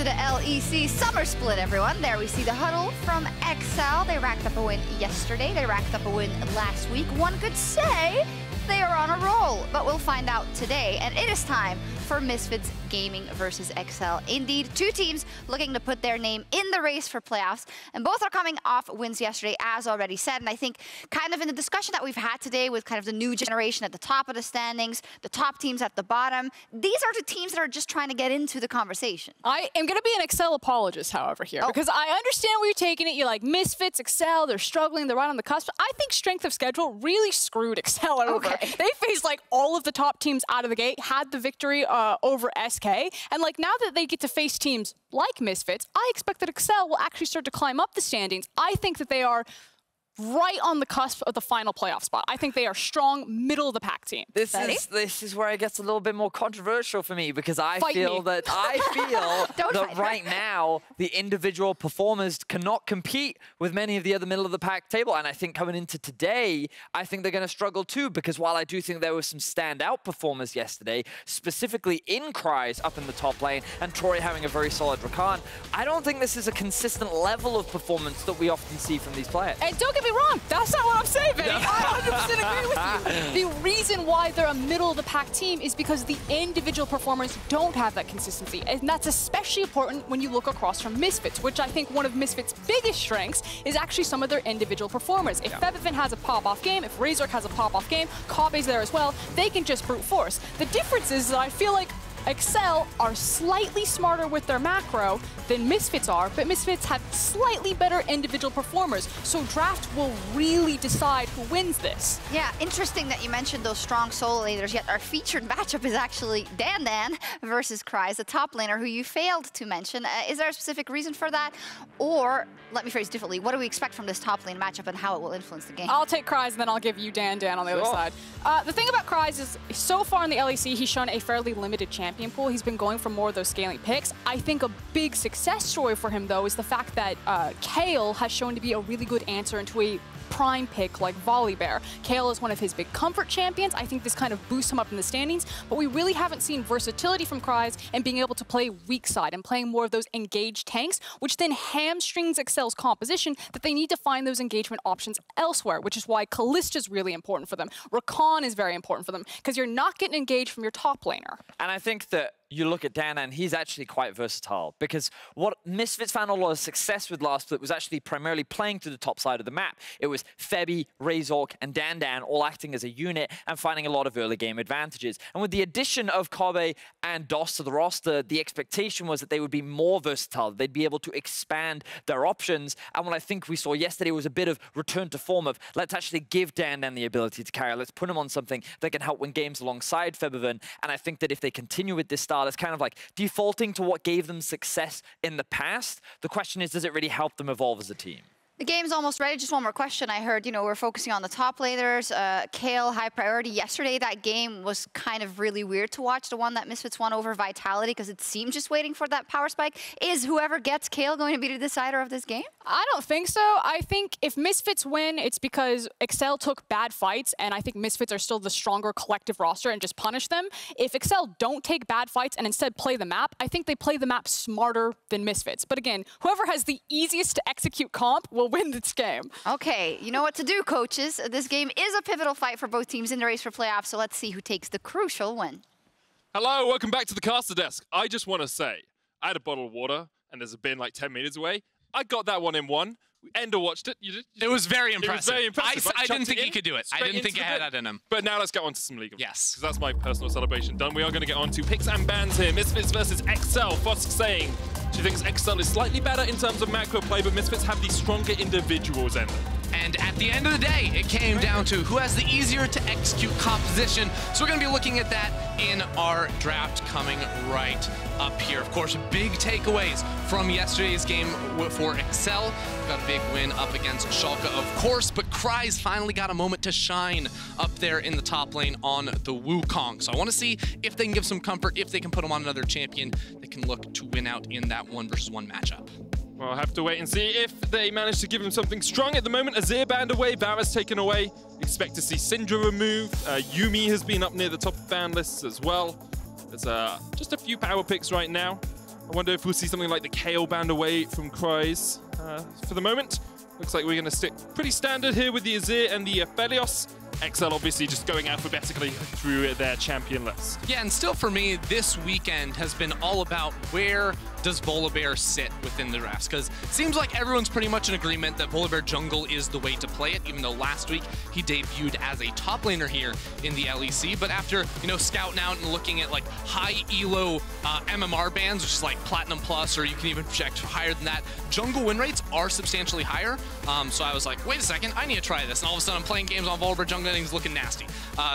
to the LEC Summer Split, everyone. There we see the huddle from XL. They racked up a win yesterday. They racked up a win last week. One could say they are on a roll, but we'll find out today. And it is time for Misfits Gaming versus XL. Indeed, two teams looking to put their name in the race for playoffs, and both are coming off wins yesterday, as already said. And I think kind of in the discussion that we've had today with kind of the new generation at the top of the standings, the top teams at the bottom, these are the teams that are just trying to get into the conversation. I am going to be an XL apologist, however, here, because I understand where you're taking it. You're like, Misfits, XL, they're struggling, they're right on the cusp. I think strength of schedule really screwed XL over. Okay. They faced like all of the top teams out of the gate, had the victory over SK, and like now that they get to face teams like Misfits, I expect that XL will actually start to climb up the standings. I think that they are right on the cusp of the final playoff spot. I think they are strong, middle of the pack team. This is where it gets a little bit more controversial for me, because I feel that right now the individual performers cannot compete with many of the other middle of the pack table. And I think coming into today, I think they're going to struggle too, because while I do think there were some standout performers yesterday, specifically in Kryze up in the top lane and Troy having a very solid Rakan, I don't think this is a consistent level of performance that we often see from these players. And don't get me wrong, that's not what I'm saying, Vinny. I 100% agree with you. The reason why they're a middle of the pack team is because the individual performers don't have that consistency. And that's especially important when you look across from Misfits, which I think one of Misfits' biggest strengths is actually some of their individual performers. If Febiven has a pop-off game, if Razork has a pop-off game, Kobbe's there as well, they can just brute force. The difference is that I feel like XL are slightly smarter with their macro than Misfits are, but Misfits have slightly better individual performers, so draft will really decide who wins this. Yeah, interesting that you mentioned those strong solo laners, yet our featured matchup is actually Dan versus Kryze, the top laner who you failed to mention. Is there a specific reason for that? Or, let me phrase differently, what do we expect from this top lane matchup and how it will influence the game? I'll take Kryze and then I'll give you Dan on the other side. The thing about Kryze is, so far in the LEC, he's shown a fairly limited champion pool. He's been going for more of those scaling picks. I think a big success story for him, though, is the fact that Kayle has shown to be a really good answer into a prime pick like Volibear. Kayle is one of his big comfort champions. I think this kind of boosts him up in the standings, but we really haven't seen versatility from Kryze and being able to play weak side and playing more of those engaged tanks, which then hamstrings XL's composition that they need to find those engagement options elsewhere, which is why Kalista is really important for them. Rakan is very important for them, because you're not getting engaged from your top laner. And I think that you look at Dan, and he's actually quite versatile, because what Misfits found a lot of success with last split was actually primarily playing to the top side of the map. It was Febi, Razork, and Dan all acting as a unit and finding a lot of early game advantages. And with the addition of Kobbe and DOS to the roster, the expectation was that they would be more versatile. They'd be able to expand their options. And what I think we saw yesterday was a bit of return to form of, let's actually give Dan the ability to carry. Let's put him on something that can help win games alongside Febiven. And I think that if they continue with this style, it's kind of like defaulting to what gave them success in the past. The question is, does it really help them evolve as a team? The game's almost ready. Just one more question. I heard, we're focusing on the top laners. Kayle, high priority. Yesterday, that game was kind of really weird to watch, the one that Misfits won over Vitality, because it seemed just waiting for that power spike. Is whoever gets Kayle going to be the decider of this game? I don't think so. I think if Misfits win, it's because XL took bad fights, and I think Misfits are still the stronger collective roster and just punish them. If XL don't take bad fights and instead play the map, I think they play the map smarter than Misfits. But again, whoever has the easiest to execute comp will win this game. Okay, you know what to do, coaches. This game is a pivotal fight for both teams in the race for playoffs, so let's see who takes the crucial win. Hello, welcome back to the caster desk. I just want to say, I had a bottle of water, and there's a bin like 10 meters away. I got that one in one. Ender watched it. You did? It was very impressive. It was very impressive. I didn't think he could do it. I didn't think he had that in him. But now let's get on to some League of Yes. Because that's my personal celebration done. We are going to get on to picks and bans here. Misfits versus XL. Fosk saying she thinks XL is slightly better in terms of macro play, but Misfits have the stronger individuals, Ender. And at the end of the day, it came down to who has the easier to execute composition. So we're going to be looking at that in our draft coming right up here. Of course, big takeaways from yesterday's game for XL. Got a big win up against Sjokz, of course, but Kryze finally got a moment to shine up there in the top lane on the Wukong. So I want to see if they can give some comfort, if they can put him on another champion that can look to win out in that 1v1 matchup. Well, I'll have to wait and see if they manage to give him something strong. At the moment, Azir banned away, Varus taken away. Expect to see Syndra removed. Yuumi has been up near the top of ban lists as well. There's just a few power picks right now. I wonder if we'll see something like the KO band away from Kryze. For the moment, looks like we're going to stick pretty standard here with the Azir and the Vedius. XL obviously just going alphabetically through their champion list. Yeah, and still for me, this weekend has been all about where does Volibear sit within the drafts, because it seems like everyone's pretty much in agreement that Volibear jungle is the way to play it, even though last week he debuted as a top laner here in the LEC. But after, you know, scouting out and looking at like high elo MMR bands, which is like Platinum Plus, or you can even project higher than that, jungle win rates are substantially higher. So I was like, wait a second, I need to try this. And all of a sudden I'm playing games on Volibear jungle and he's looking nasty.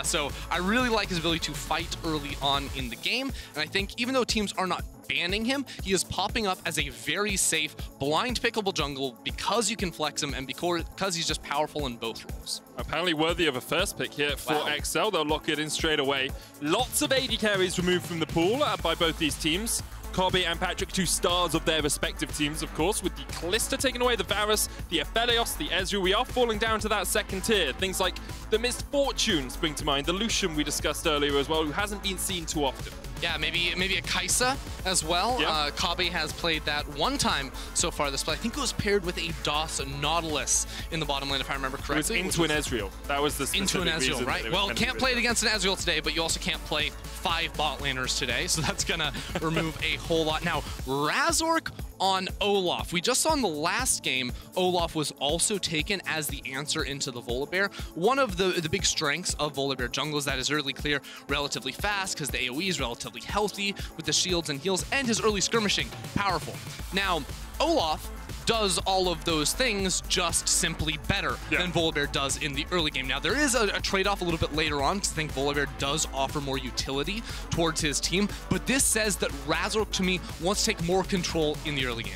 So I really like his ability to fight early on in the game. And I think even though teams are not banning him, he is popping up as a very safe, blind pickable jungle because you can flex him and because he's just powerful in both roles. Apparently worthy of a first pick here for XL. They'll lock it in straight away. Lots of AD carries removed from the pool by both these teams. Kobbe and Patrik, 2 stars of their respective teams, of course, with the Kai'Sa taking away the Varus, the Vedius, the Ezreal. We are falling down to that second tier. Things like the Misfortune spring to mind, the Lucian we discussed earlier as well, who hasn't been seen too often. Yeah, maybe a Kai'Sa as well. Yeah. Kobbe has played that one time so far this play. I think it was paired with a DOS Nautilus in the bottom lane, if I remember correctly. It was into an Ezreal. That was the specific into an Ezreal, right? Well, can't play it against an Ezreal today, but you also can't play 5 bot laners today, so that's gonna remove a whole lot. Now, Razork on Olaf. We just saw in the last game, Olaf was also taken as the answer into the Volibear. One of the big strengths of Volibear jungle is that his early clear relatively fast because the AoE is relatively healthy with the shields and heals, and his early skirmishing powerful. Now, Olaf does all of those things just simply better than Volibear does in the early game. Now, there is a trade-off a little bit later on because I think Volibear does offer more utility towards his team, but this says that Razork, to me, wants to take more control in the early game.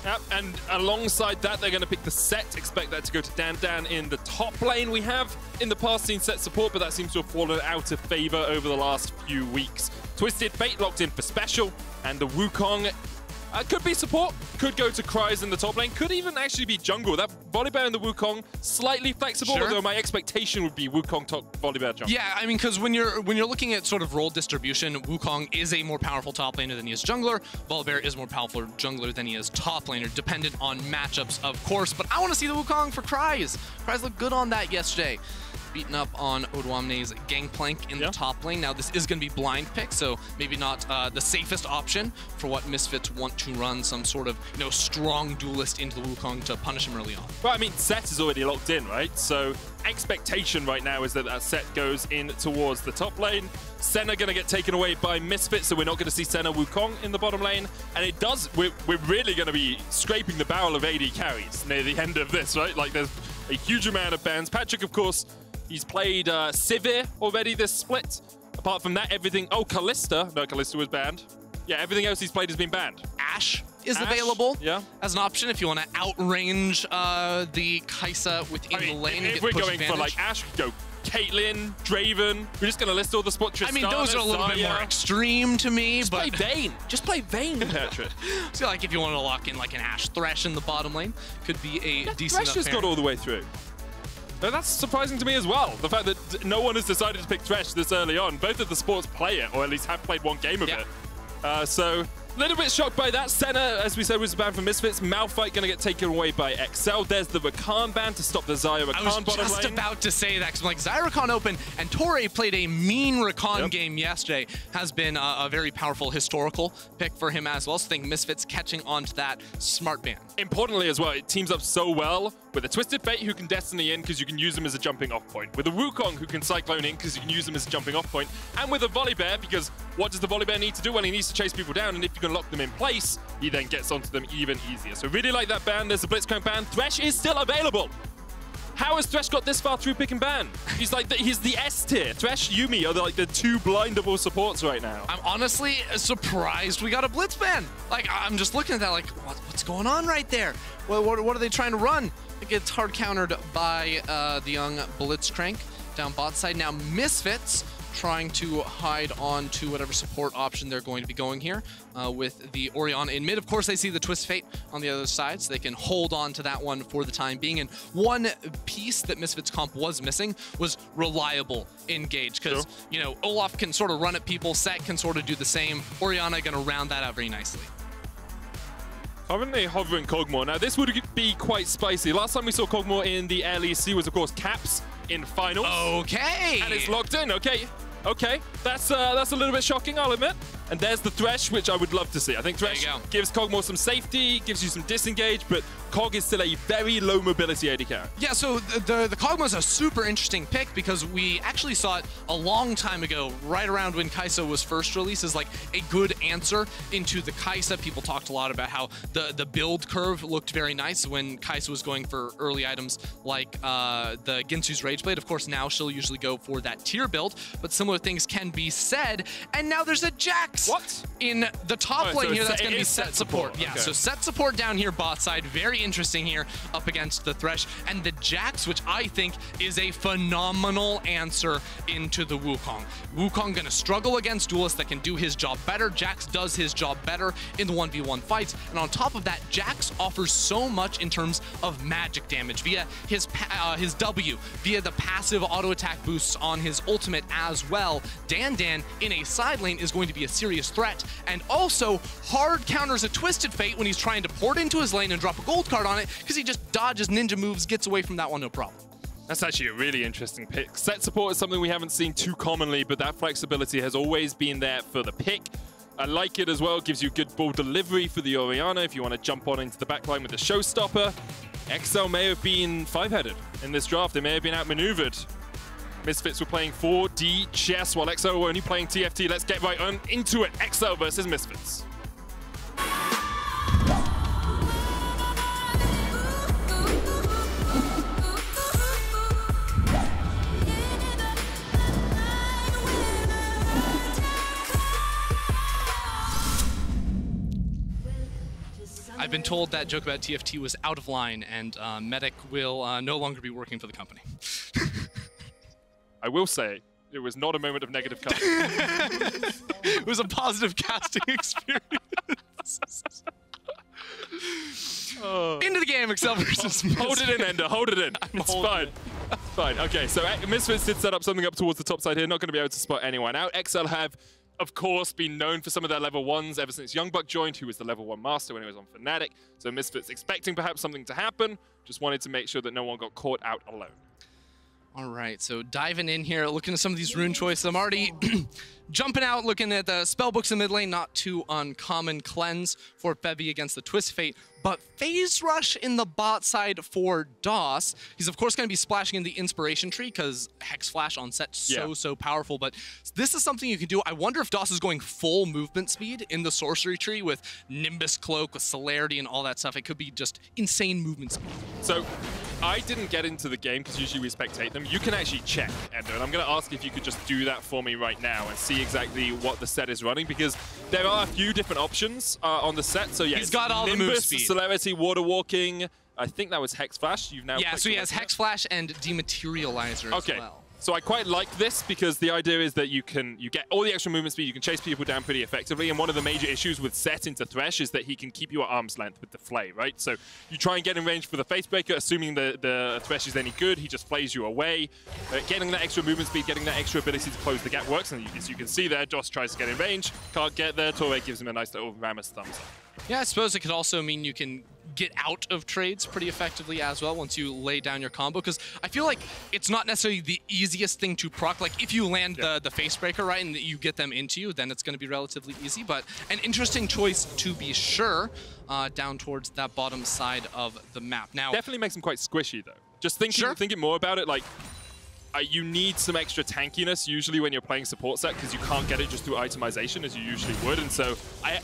Yep, and alongside that, they're going to pick the Sett. Expect that to go to Dan in the top lane. We have in the past seen Sett support, but that seems to have fallen out of favor over the last few weeks. Twisted Fate locked in for special, and the Wukong could be support, could go to Kryze in the top lane, could even actually be jungle. That Volibear and the Wukong, slightly flexible, although my expectation would be Wukong top Volibear jungle. Yeah, I mean, because when you're looking at sort of role distribution, Wukong is a more powerful top laner than he is jungler. Volibear is more powerful jungler than he is top laner, dependent on matchups, of course. But I want to see the Wukong for Kryze. Kryze looked good on that yesterday. Beaten up on Odoamne's Gangplank in the top lane. Now, this is going to be blind pick, so maybe not the safest option for what Misfits want to run some sort of, you know, strong duelist into the Wukong to punish him early on. Well, I mean, Sett is already locked in, right? So expectation right now is that that Sett goes in towards the top lane. Senna going to get taken away by Misfits, so we're not going to see Senna Wukong in the bottom lane. And it does, we're really going to be scraping the barrel of AD carries near the end of this, right? Like, there's a huge amount of bans. Patrik, of course, he's played Sivir already this split. Apart from that, everything... Oh, Kai'Sa. No, Kai'Sa was banned. Yeah, everything else he's played has been banned. Ashe is available as an option if you want to outrange the Kai'Sa within the lane. If we're going for like Ashe, go Caitlyn, Draven. We're just going to list all the spots. I mean, those are a little bit more extreme to me. Just play Vayne. Just play Vayne, Patrik. So, like, if you want to lock in like an Ashe Thresh in the bottom lane, could be a decent Thresh has got all the way through. Now, that's surprising to me as well. The fact that no one has decided to pick Thresh this early on. Both of the sports play it, or at least have played one game of it. So, a little bit shocked by that. Senna, as we said, was banned from Misfits. Malphite going to get taken away by XL. There's the Rakan ban to stop the Xayah Rakan bottom lane. I was just about to say that, because like Xayah Rakan open, and Torre played a mean Rakan game yesterday. Has been a very powerful historical pick for him as well. So I think Misfits catching on to that smart ban. Importantly as well, it teams up so well with a Twisted Fate who can Destiny in because you can use them as a jumping off point. With a Wukong who can Cyclone in because you can use them as a jumping off point. And with a Volibear, because what does the Volibear need to do? Well, he needs to chase people down, and if you can lock them in place, he then gets onto them even easier. So really like that ban. There's a Blitzcrank ban. Thresh is still available. How has Thresh got this far through pick and ban? He's like he's the S tier. Thresh, Yuumi are like the 2 blindable supports right now. I'm honestly surprised we got a Blitz ban. Like, I'm just looking at that like, what's going on right there? What are they trying to run? It gets hard countered by the young Blitzcrank down bot side. Now Misfits trying to hide on to whatever support option they're going to be going here with the Orianna in mid. Of course, they see the Twist Fate on the other side, so they can hold on to that one for the time being. And one piece that Misfits comp was missing was reliable engage, because, you know, Olaf can sort of run at people, Sett can sort of do the same. Orianna going to round that out very nicely. Currently hovering Kog'Maw. Now, this would be quite spicy. Last time we saw Kog'Maw in the LEC was, of course, Caps in finals. Okay. And it's locked in. Okay. Okay. That's a little bit shocking, I'll admit. And there's the Thresh, which I would love to see. I think Thresh gives Kog'Maw some safety, gives you some disengage, but Kog is still a very low mobility AD carry. Yeah, so the Kog'Maw is a super interesting pick because we actually saw it a long time ago, right around when Kai'Sa was first released, as like a good answer into the Kai'Sa. People talked a lot about how the build curve looked very nice when Kai'Sa was going for early items like the Ginsu's Rageblade. Of course, now she'll usually go for that tier build, but similar things can be said. And now there's a Jax in the top lane here that's going to be Sett support. Yeah, so Sett support down here bot side. Very interesting here up against the Thresh. And the Jax, which I think is a phenomenal answer into the Wukong. Wukong going to struggle against duelists that can do his job better. Jax does his job better in the 1v1 fights. And on top of that, Jax offers so much in terms of magic damage via his W, via the passive auto attack boosts on his ultimate as well. Dan in a side lane is going to be a serious threat, and also hard counters a Twisted Fate when he's trying to port into his lane and drop a gold card on it, because he just dodges ninja moves, gets away from that one, no problem. That's actually a really interesting pick. Sett support is something we haven't seen too commonly, but that flexibility has always been there for the pick. I like it as well. It gives you good ball delivery for the Orianna if you want to jump on into the backline with the showstopper. XL may have been 5-headed in this draft. They may have been outmaneuvered. Misfits were playing 4D chess while XL were only playing TFT. Let's get right on into it. XL versus Misfits. I've been told that joke about TFT was out of line, and Medic will no longer be working for the company. I will say, it was not a moment of negative casting. It was a positive casting experience. Into the game, XL versus Misfits. Hold it in, Ender. Hold it in. It's fine. It's fine. Okay, so Misfits did set up something up towards the top side here. Not going to be able to spot anyone out. XL have, of course, been known for some of their level 1s ever since Youngbuck joined, who was the level 1 master when he was on Fnatic. So Misfits expecting perhaps something to happen. Just wanted to make sure that no one got caught out alone. All right, so diving in here, looking at some of these rune choices. I'm already jumping out, looking at the spellbooks in mid lane. Not too uncommon. Cleanse for Febi against the Twist Fate. But Phase Rush in the bot side for DOS. He's, of course, going to be splashing in the Inspiration Tree because Hex Flash on Sett so powerful. But this is something you can do. I wonder if DOS is going full movement speed in the Sorcery Tree with Nimbus Cloak, with Celerity and all that stuff. It could be just insane movement speed. So I didn't get into the game because usually we spectate them. You can actually check, Ender, and I'm going to ask if you could just do that for me right now and see exactly what the Sett is running, because there are a few different options on the Sett. So yeah, he's got all the move speed. Celerity, Water Walking. I think that was Hex Flash. You've now so he has Hex Flash and Dematerializer as well. So I quite like this because the idea is that you get all the extra movement speed, you can chase people down pretty effectively, and one of the major issues with Sett into Thresh is that he can keep you at arm's length with the flay, right? So you try and get in range for the Facebreaker, assuming the Thresh is any good, he just flays you away. Getting that extra movement speed, getting that extra ability to close the gap works, and as you can see there, Joss tries to get in range, can't get there, Torre gives him a nice little Rammus thumbs up. Yeah, I suppose it could also mean you can get out of trades pretty effectively as well once you lay down your combo, because I feel like it's not necessarily the easiest thing to proc. Like if you land the Facebreaker right and you get them into you, then it's going to be relatively easy, but an interesting choice to be sure down towards that bottom side of the map. Now, definitely makes them quite squishy though. Just thinking more about it, like you need some extra tankiness usually when you're playing support Sett because you can't get it just through itemization as you usually would. And so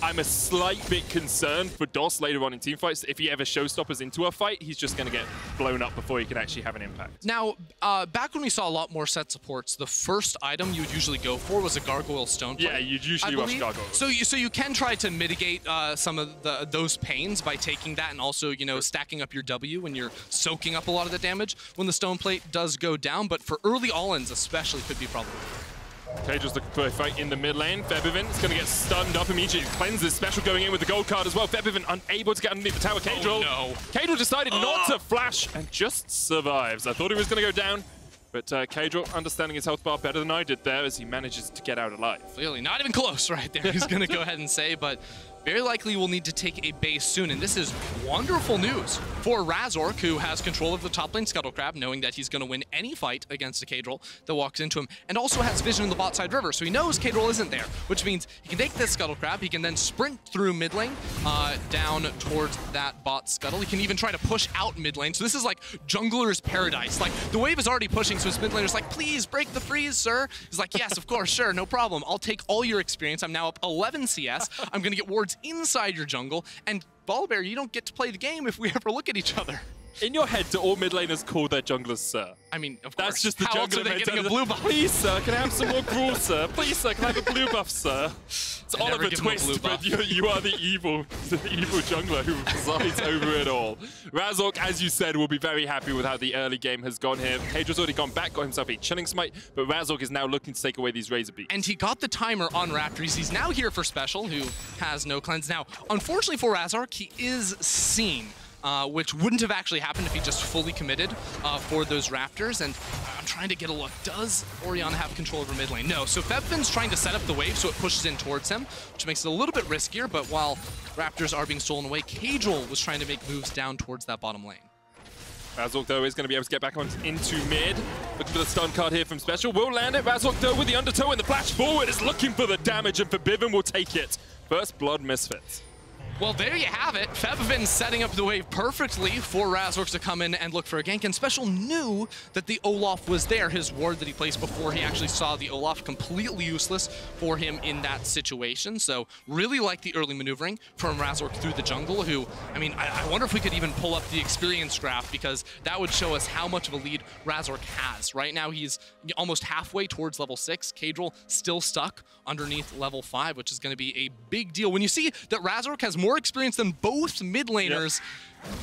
I'm a slight bit concerned for DOS later on in teamfights. If he ever showstoppers into a fight, he's just going to get blown up before he can actually have an impact. Now, back when we saw a lot more Sett supports, the first item you would usually go for was a Gargoyle Stone plate. Yeah, you'd usually rush Gargoyle. So you can try to mitigate some of those pains by taking that and also, you know, stacking up your W when you're soaking up a lot of the damage when the Stone plate does go down. But for early all-ins especially could be problematic. Caedrel's looking for a fight in the mid lane. Febiven is going to get stunned up immediately. Cleanses special going in with the gold card as well. Febiven unable to get underneath the tower. Caedrel. Oh, no. Caedrel decided not to flash and just survives. I thought he was going to go down, but Caedrel understanding his health bar better than I did there as he manages to get out alive. Clearly not even close right there. He's going to go ahead and say, but very likely will need to take a base soon, and this is wonderful news for Razork, who has control of the top lane Scuttle Crab, knowing that he's going to win any fight against a Caedrel that walks into him, and also has vision in the bot side river, so he knows Caedrel isn't there, which means he can take this Scuttle Crab, he can then sprint through mid lane, down towards that bot Scuttle. He can even try to push out mid lane, so this is like jungler's paradise. Like, the wave is already pushing, so his mid laner's like, please break the freeze, sir. He's like, yes, of course, sure, no problem. I'll take all your experience. I'm now up 11 CS. I'm going to get wards inside your jungle, and Volibear, you don't get to play the game if we ever look at each other. In your head, do all mid laners call their junglers sir? I mean, of course. That's just the How else are jungler they getting a mentality. blue buff? Please, sir, can I have some more gruel, sir? Please, sir, can I have a blue buff, sir? It's I never Oliver give him a blue Twist, but buff. you are the evil jungler who presides over it all. Razork, as you said, will be very happy with how the early game has gone here. Caedrel's already gone back, got himself a Chilling Smite, but Razork is now looking to take away these Razor Beats. And he got the timer on Raptors. He's now here for Special, who has no cleanse. Now, unfortunately for Razork, he is seen. Which wouldn't have actually happened if he just fully committed for those Raptors. And I'm trying to get a look. Does Orianna have control over mid lane? No. So Febiven's trying to set up the wave so it pushes in towards him, which makes it a little bit riskier. But while Raptors are being stolen away, Caedrel was trying to make moves down towards that bottom lane. Razork, though, is going to be able to get back into mid. Looking for the stun card here from Special. Will land it. Razork, though, with the undertow and the flash forward is looking for the damage, and Febiven will take it. First blood, Misfits. Well, there you have it. Febiven setting up the wave perfectly for Razork to come in and look for a gank. And Special knew that the Olaf was there. His ward that he placed before he actually saw the Olaf, completely useless for him in that situation. So really like the early maneuvering from Razork through the jungle, who, I mean, I wonder if we could even pull up the experience graph, because that would show us how much of a lead Razork has. Right now, he's almost halfway towards level 6. Caedrel still stuck underneath level 5, which is going to be a big deal. When you see that Razork has more experience than both mid laners,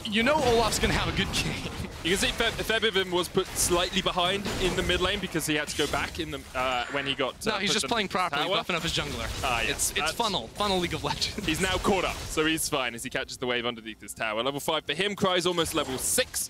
you know Olaf's going to have a good game. You can see Febiven was put slightly behind in the mid lane because he had to go back in the when he got. No, he's just playing properly, buffing up his jungler. Yeah, it's funnel League of Legends. He's now caught up, so he's fine as he catches the wave underneath this tower. Level 5 for him. Kryze almost level 6.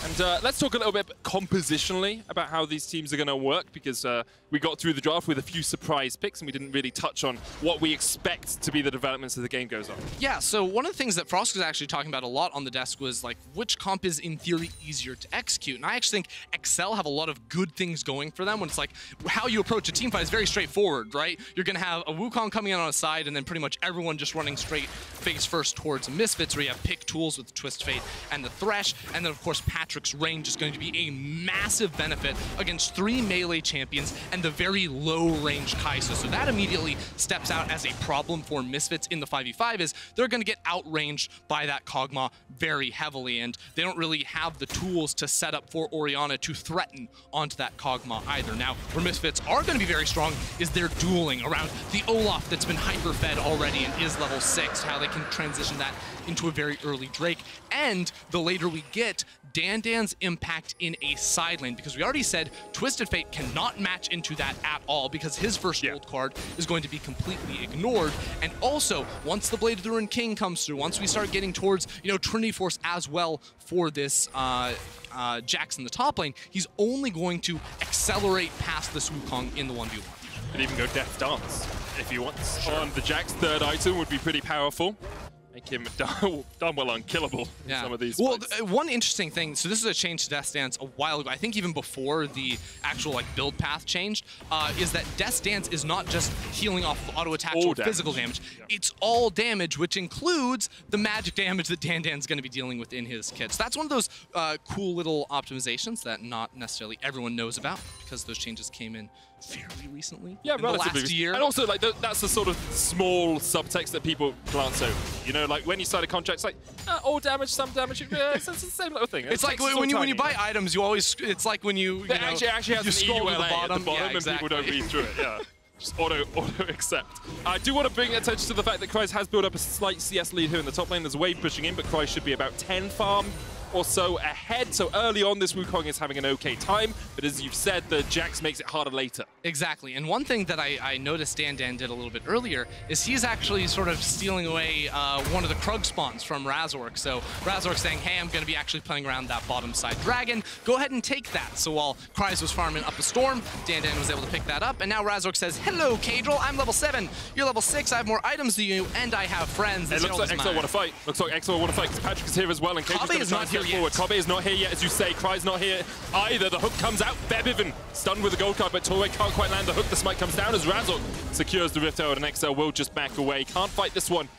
And let's talk a little bit compositionally about how these teams are going to work, because we got through the draft with a few surprise picks and we didn't really touch on what we expect to be the developments as the game goes on. Yeah, so one of the things that Frosk was actually talking about a lot on the desk was like which comp is in theory easier to execute. And I actually think Excel have a lot of good things going for them when it's like how you approach a team fight is very straightforward, right? You're going to have a Wukong coming in on a side and then pretty much everyone just running straight face first towards Misfits, where you have pick tools with Twist Fate and the Thresh, and then of course Patrick's range is going to be a massive benefit against 3 melee champions and the very low range Kai'Sa. So that immediately steps out as a problem for Misfits in the 5v5, is they're going to get outranged by that Kog'Maw very heavily, and they don't really have the tools to set up for Orianna to threaten onto that Kog'Maw either. Now, where Misfits are going to be very strong is their dueling around the Olaf that's been hyper-fed already and is level 6, how they can transition that into a very early Drake, and the later we get, Dandan's impact in a side lane, because we already said Twisted Fate cannot match into that at all because his first gold card is going to be completely ignored. And also, once the Blade of the Ruined King comes through, once we start getting towards, you know, Trinity Force as well for this Jax in the top lane, he's only going to accelerate past this Wukong in the 1v1. Could even go Death Dance if he wants. Sure. On the Jax, third item would be pretty powerful. Make him done well unkillable in some of these fights. One interesting thing, so this is a change to Death Dance a while ago, I think even before the actual build path changed, is that Death Dance is not just healing off of auto attacks or physical damage. Yeah. It's all damage, which includes the magic damage that Dandan's going to be dealing with in his kit. So that's one of those cool little optimizations that not necessarily everyone knows about, because those changes came in fairly recently, in the last year. And also, that's the sort of small subtext that people glance over. You know, like when you sign a contract, it's like, all damage, some damage. It's the same little thing. It's like when you buy items, you always, it's like when you actually has an EULA at the bottom, and people don't read through it. Yeah. Just auto accept. I do want to bring attention to the fact that Kryze has built up a slight CS lead here in the top lane. There's a wave pushing in, but Kryze should be about 10 farm or so ahead. So early on, this Wukong is having an okay time, but as you've said, the Jax makes it harder later. Exactly, and one thing that I noticed Dan did a little bit earlier is he's actually sort of stealing away one of the Krug spawns from Razork. So Razork saying, hey, I'm going to be actually playing around that bottom side dragon. Go ahead and take that. So while Kryze was farming up a storm, Dan was able to pick that up, and now Razork says, hello, Caedrel, I'm level 7, you're level 6, I have more items than you, and I have friends. It looks like Exo want to fight. Looks like Exo want to fight, because Patrik is here as well, and Kobbe is not here yet. Kobbe is not here yet, as you say. Kryze not here either. The hook comes out. Febiven stunned with the gold card, but Torway can't quite land the hook. The smite comes down as Razork secures the Rift Herald, and Exo will just back away. Can't fight this one.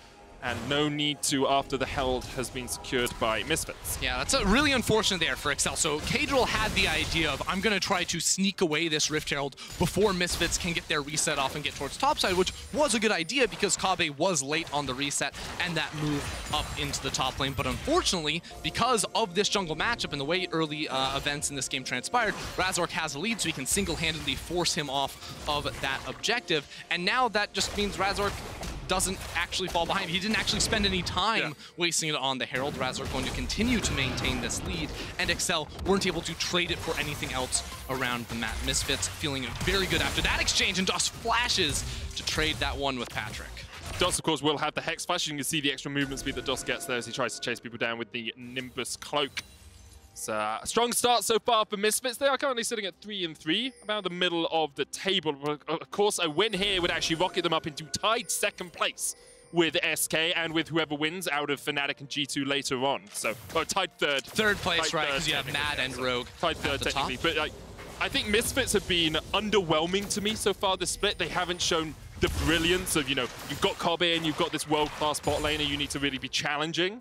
And no need to after the Herald has been secured by Misfits. Yeah, that's a really unfortunate there for Excel. So Caedrel had the idea of, I'm going to try to sneak away this Rift Herald before Misfits can get their reset off and get towards topside, which was a good idea because Kobbe was late on the reset and that move up into the top lane. But unfortunately, because of this jungle matchup and the way early events in this game transpired, Razork has a lead, so he can single-handedly force him off of that objective. And now that just means Razork doesn't actually fall behind. He didn't actually spend any time wasting it on the Herald. Razork going to continue to maintain this lead, and Excel weren't able to trade it for anything else around the map. Misfits feeling very good after that exchange, and Dust flashes to trade that one with Patrik. Dust, of course, will have the Hex Flash. You can see the extra movement speed that Dust gets there as he tries to chase people down with the Nimbus Cloak. It's a strong start so far for Misfits. They are currently sitting at 3-3, about the middle of the table. Of course, a win here would actually rocket them up into tied second place with SK and with whoever wins out of Fnatic and G2 later on. So, tied third. Third place, right, because you have Mad and Rogue. Tied third, technically. But I think Misfits have been underwhelming to me so far this split. They haven't shown the brilliance of, you've got Kobbe and you've got this world-class bot laner you need to really be challenging.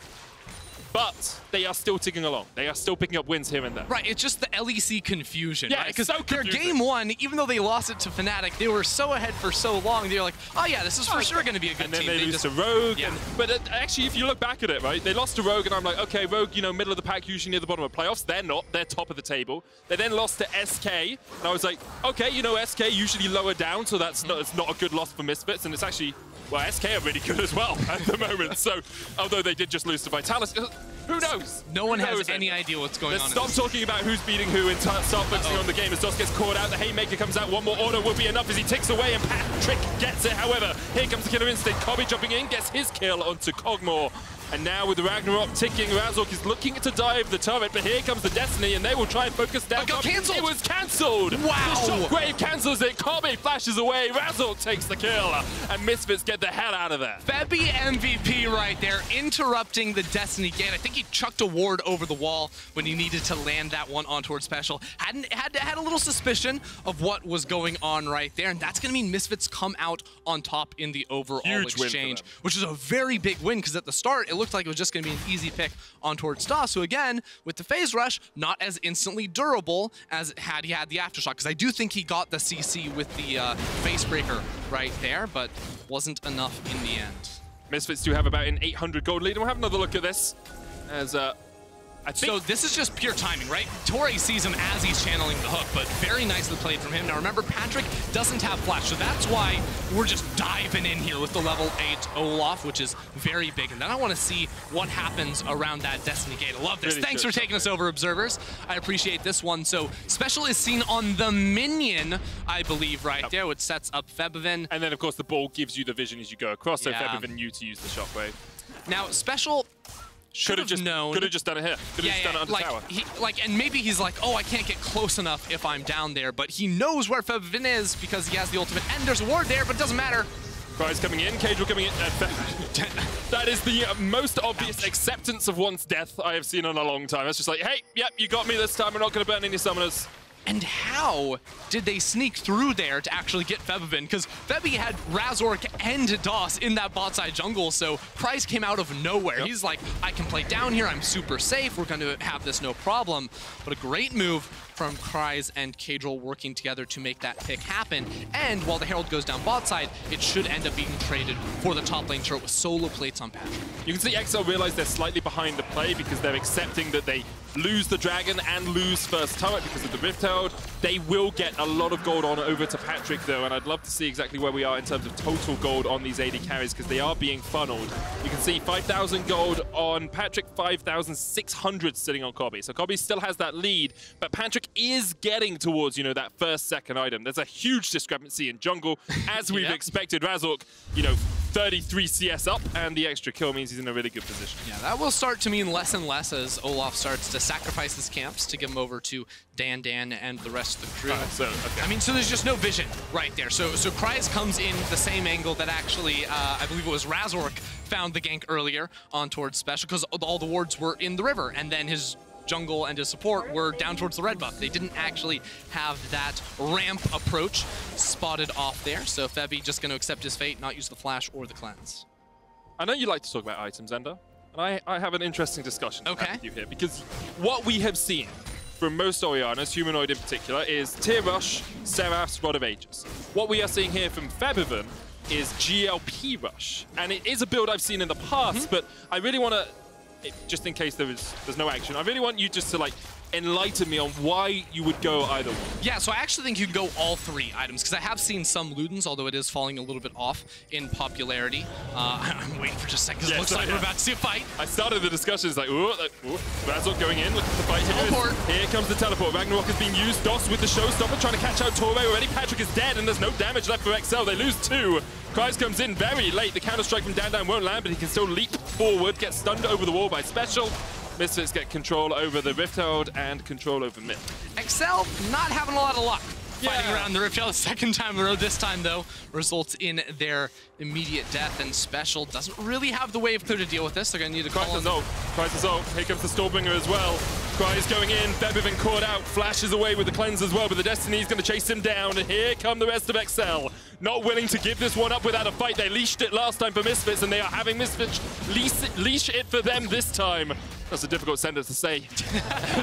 But they are still ticking along. They are still picking up wins here and there. Right, it's just the LEC confusion, right? Because their game one, even though they lost it to Fnatic, they were so ahead for so long. They were like, oh yeah, this is for sure going to be a good team. And then they lose to Rogue. Yeah. But actually, if you look back at it, right, they lost to Rogue, and I'm like, okay, Rogue, middle of the pack, usually near the bottom of playoffs. They're not. They're top of the table. They then lost to SK, and I was like, okay, SK usually lower down, so it's not a good loss for Misfits, and it's actually, well, SK are really good as well at the moment. So, although they did just lose to Vitalis, who knows? No one has any idea what's going on. Stop talking about who's beating who and start focusing on the game. As Dos gets caught out, the Haymaker comes out. One more order will be enough as he ticks away, and Patrik gets it. However, here comes the killer instinct. Kobbe jumping in, gets his kill onto Kog'Maw. And now with the Ragnarok ticking, Razork is looking to dive the turret, but here comes the Destiny, and they will try and focus down. It was cancelled! Wow! The Shockwave cancels it, Kobbe flashes away, Razork takes the kill, and Misfits get the hell out of there. Febi MVP right there, interrupting the Destiny gate. I think he chucked a ward over the wall when he needed to land that one on towards Special. Had a little suspicion of what was going on right there, and that's going to mean Misfits come out on top in the overall exchange, which is a very big win, because at the start, it looked like it was just going to be an easy pick on towards Doss, who again, with the phase rush, not as instantly durable as had he had the aftershock, because I do think he got the CC with the face breaker right there, but wasn't enough in the end. Misfits do have about an 800 gold lead, and we'll have another look at this as so this is just pure timing, right? Torre sees him as he's channeling the hook, but very nicely played from him. Now remember, Patrik doesn't have flash, so that's why we're just diving in here with the level 8 Olaf, which is very big. And then I want to see what happens around that Destiny gate. I love this. Really Thanks for taking us over, observers. I appreciate this one. So Special is seen on the minion, I believe, right there, which sets up Febiven. And then, of course, the ball gives you the vision as you go across, so Febiven knew to use the Shockwave. Now, Special could have just done it here. Could have just done it under tower. And maybe he's like, oh, I can't get close enough if I'm down there, but he knows where Febiven is because he has the ultimate, and there's a ward there, but it doesn't matter. Kryze coming in, Caedrel coming in. That is the most obvious acceptance of one's death I have seen in a long time. It's just like, hey, yep, you got me this time. We're not going to burn any summoners. And how did they sneak through there to actually get Febiven? Because Febi had Razork and Doss in that bot side jungle, so Kryze came out of nowhere. Yep. He's like, I can play down here, I'm super safe, we're going to have this no problem. But a great move from Kryze and Caedrel working together to make that pick happen. And while the Herald goes down bot side, it should end up being traded for the top lane turret with solo plates on Patrik. You can see XL realize they're slightly behind the play because they're accepting that they lose the Dragon and lose first turret because of the Rift Herald. They will get a lot of gold on over to Patrik, though, and I'd love to see exactly where we are in terms of total gold on these AD carries, because they are being funneled. You can see 5,000 gold on Patrik, 5,600 sitting on Kobbe. So Kobbe still has that lead, but Patrik is getting towards, you know, that first, second item. There's a huge discrepancy in jungle, as we've expected. Razork, you know, 33 CS up, and the extra kill means he's in a really good position. Yeah, that will start to mean less and less as Olaf starts to sacrifice his camps to give him over to Dan and the rest of the crew. I mean, so there's just no vision right there. So Kryze comes in the same angle that actually, I believe it was Razork found the gank earlier on towards Special, because all the wards were in the river, and then his jungle and his support were down towards the red buff. They didn't actually have that ramp approach spotted off there, so Febi just going to accept his fate, not use the flash or the cleanse. I know you like to talk about items, Ender, and I have an interesting discussion with you here, because what we have seen from most Oriannas, Humanoid in particular, is Tier Rush, Seraph's Rod of Ages. What we are seeing here from Febiven is GLP Rush, and it is a build I've seen in the past, but I really want to, just in case there's no action, I really want you just to like enlighten me on why you would go either one. Yeah, so I actually think you can go all three items, because I have seen some Ludens, although it is falling a little bit off in popularity. I'm waiting for just a second. It looks like we're about to see a fight. I started the discussion, it's like, ooh, Razork going in, looking for the fight here. Here comes the teleport. Ragnarok is being used. DOS with the showstopper, trying to catch out Torre already. Patrik is dead, and there's no damage left for XL. They lose 2. Kryze comes in very late. The counter-strike from Dan won't land, but he can still leap forward, get stunned over the wall by Special. Misfits get control over the Rift Herald and control over mid. XL not having a lot of luck fighting around the Rift Herald. Second time in a row. This time, though, results in their immediate death, and Special doesn't really have the wave clear to deal with this. They're going to need to call in. Kryze is ult. Here comes the Stormbringer as well. Kryze going in. Febiven caught out. Flashes away with the cleanse as well, but the Destiny is going to chase him down. And here come the rest of XL. Not willing to give this one up without a fight. They leashed it last time for Misfits, and they are having Misfits leash it for them this time. That's a difficult sentence to say.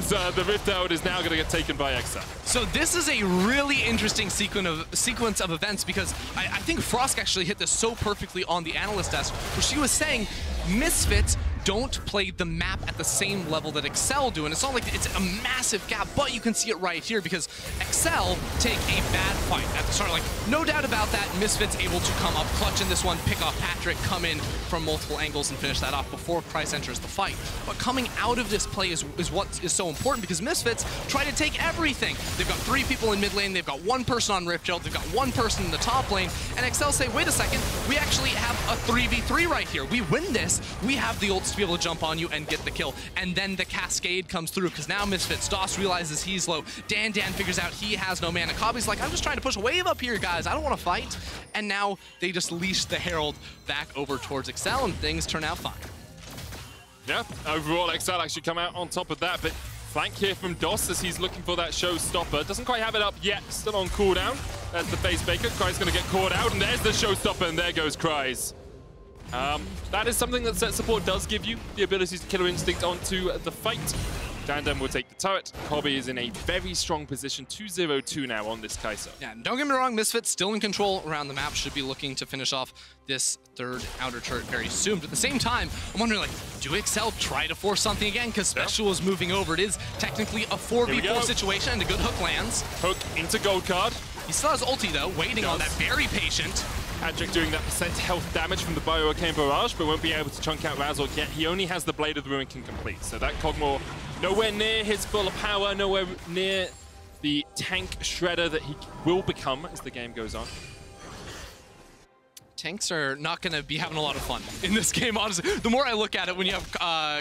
So the Rift Herald is now going to get taken by XL. So this is a really interesting sequence of events, because I think Frosk actually hit this so perfectly on the Analyst desk, where she was saying Misfits don't play the map at the same level that XL do, and it's not like it's a massive gap, but you can see it right here, because XL take a bad fight at the start. Like, no doubt about that, Misfits able to come up clutch in this one, pick off Patrik, come in from multiple angles and finish that off before Kryze enters the fight. But coming out of this play is what is so important, because Misfits try to take everything. They've got 3 people in mid lane, they've got 1 person on Rift Herald, they've got 1 person in the top lane, and XL say, wait a second, we actually have a 3v3 right here. We win this, we have the ults to be able to jump on you and get the kill. And then the cascade comes through, because now Misfits, DOS realizes he's low, Dan figures out he has no mana. Kobbe's like, I'm just trying to push a wave up here, guys, I don't want to fight. And now they just leash the Herald back over towards XL, and things turn out fine. Yeah, overall XL actually come out on top of that, but flank here from DOS as he's looking for that showstopper. Doesn't quite have it up yet, still on cooldown. There's the face baker. Kryze going to get caught out, and there's the showstopper, and there goes Kryze. That is something that Sett support does give you, the ability to Killer Instinct onto the fight. Dan will take the turret. Kobbe is in a very strong position, 2-0-2 now on this Kai'Sa. Yeah, don't get me wrong, Misfits still in control around the map, should be looking to finish off this third outer turret very soon. But at the same time, I'm wondering, like, do XL try to force something again? Because Special is moving over. It is technically a 4v4 situation, and a good hook lands. Hook into gold card. He still has ulti, though, waiting on that, very patient. Patrik doing that % health damage from the Bio-Arcane Barrage, but won't be able to chunk out Razork yet. He only has the Blade of the Ruin can complete. So that Kog'Maw nowhere near his full power, nowhere near the tank shredder that he will become as the game goes on. Tanks are not going to be having a lot of fun in this game, honestly. The more I look at it, when you have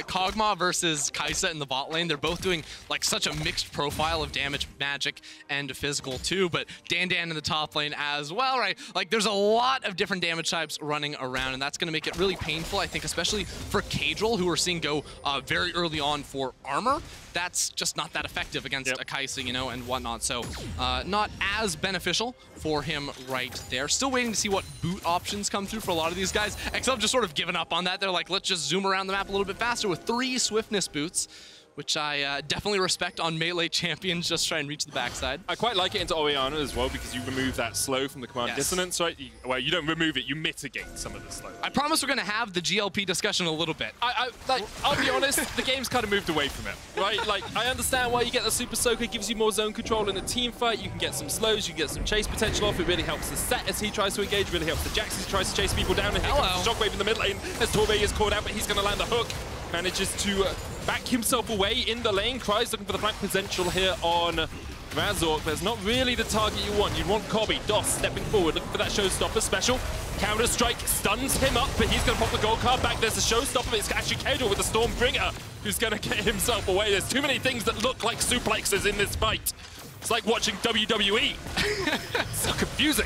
Kog'Maw versus Kai'Sa in the bot lane, they're both doing like such a mixed profile of damage, magic, and physical too, but Dan in the top lane as well, right? Like, there's a lot of different damage types running around, and that's going to make it really painful, I think, especially for Caedrel, who we're seeing go very early on for armor. That's just not that effective against a Kai'Sa, you know, and whatnot. So not as beneficial for him right there. Still waiting to see what boot options come through for a lot of these guys. XL have just sort of given up on that. They're like, let's just zoom around the map a little bit faster with 3 swiftness boots, which I definitely respect on melee champions, just try and reach the backside. I quite like it into Orianna as well, because you remove that slow from the command dissonance, right? Well, you don't remove it, you mitigate some of the slow. I promise we're going to have the GLP discussion a little bit. I'll be honest, the game's kind of moved away from it, right? Like, I understand why you get the Super Soaker, gives you more zone control in a team fight, you can get some slows, you can get some chase potential off, it really helps the Sett as he tries to engage, really helps the Jax as he tries to chase people down, and here comes the Shockwave in the mid lane as Torbe is caught out, but he's going to land the hook. Manages to back himself away in the lane. Kryze looking for the flank potential here on Razork. There's not really the target you want. You'd want Kobbe. DOS stepping forward, looking for that showstopper special. Counter strike stuns him up, but he's going to pop the gold card back. There's a showstopper. It's actually Caedrel with the Stormbringer, who's going to get himself away. There's too many things that look like suplexes in this fight. It's like watching WWE. So confusing.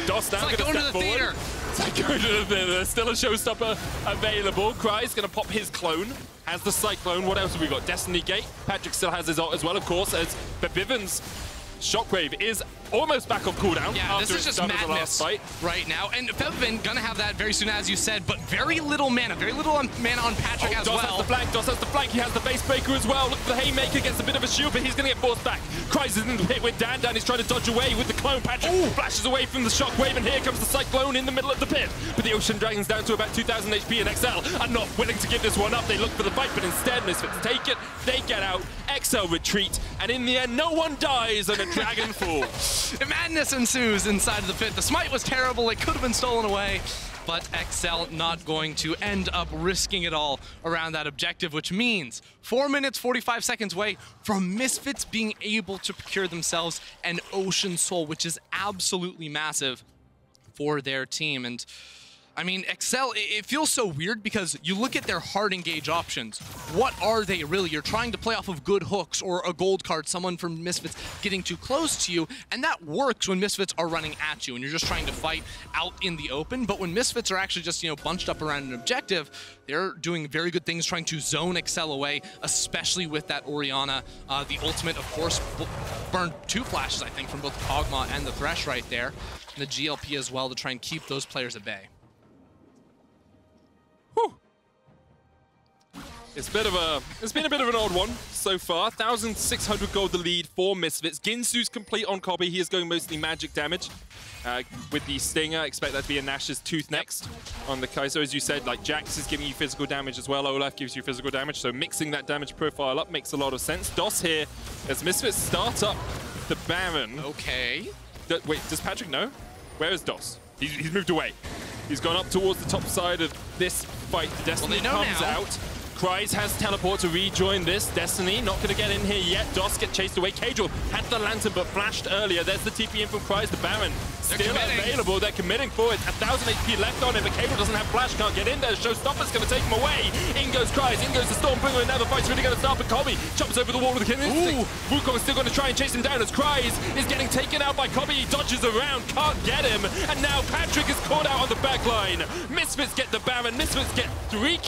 DOS now going to step forward. It's like going to the theater. There's still a showstopper available. Kryze going to pop his clone. Has the Cyclone. What else have we got? Destiny Gate. Patrik still has his ult as well, of course, as Febiven's Shockwave is almost back on cooldown. Yeah, this is just madness right now. And Febiven gonna have that very soon, as you said, but very little mana mana on Patrik as well. Has the flank, DOS has the flank, he has the base breaker as well. Look for the Haymaker, gets a bit of a shield, but he's gonna get forced back. Kryze is in the pit with Dan. He's trying to dodge away with the clone. Patrik flashes away from the Shockwave, and here comes the Cyclone in the middle of the pit. But the Ocean Dragon's down to about 2,000 HP, and XL are not willing to give this one up. They look for the fight, but instead Misfits take it, they get out, XL retreat, and in the end, no one dies, and a dragon falls. Madness ensues inside of the pit. The smite was terrible. It could have been stolen away, but XL not going to end up risking it all around that objective, which means 4 minutes, 45 seconds away from Misfits being able to procure themselves an Ocean Soul, which is absolutely massive for their team. And I mean, XL, it feels so weird because you look at their hard engage options. What are they really? You're trying to play off of good hooks or a gold card, someone from Misfits getting too close to you, and that works when Misfits are running at you and you're just trying to fight out in the open. But when Misfits are actually just, bunched up around an objective, they're doing very good things trying to zone XL away, especially with that Orianna. The ultimate, of course, burned 2 flashes, I think, from both Kog'Maw and the Thresh right there. And the GLP as well to try and keep those players at bay. It's been a bit of an odd one so far. 1,600 gold the lead for Misfits. Ginsu's complete on Kobbe. He is going mostly magic damage. With the Stinger, expect that to be a Nash's Tooth next on the Kai'Sa. As you said, like Jax is giving you physical damage as well. Olaf gives you physical damage, so mixing that damage profile up makes a lot of sense. DOS here as Misfits start up the Baron. Okay. Wait, does Patrik know? Where is DOS? He's moved away. He's gone up towards the top side of this fight. Destiny comes out. Kryze has teleport to rejoin this. Destiny not going to get in here yet. DOS get chased away. Caedrel had the Lantern but flashed earlier. There's the TP in from Kryze. The Baron still available. They're committing for it. 1,000 HP left on it, but Caedrel doesn't have flash, can't get in there. Showstopper's going to take him away. In goes Kryze. In goes the Stormbringer, and now the fight's really going to start. But Kobbe jumps over the wall with a kill instinct. Wukong is still going to try and chase him down as Kryze is getting taken out by Kobbe. He dodges around, can't get him. And now Patrik is caught out on the back line. Misfits get the Baron. Misfits get 2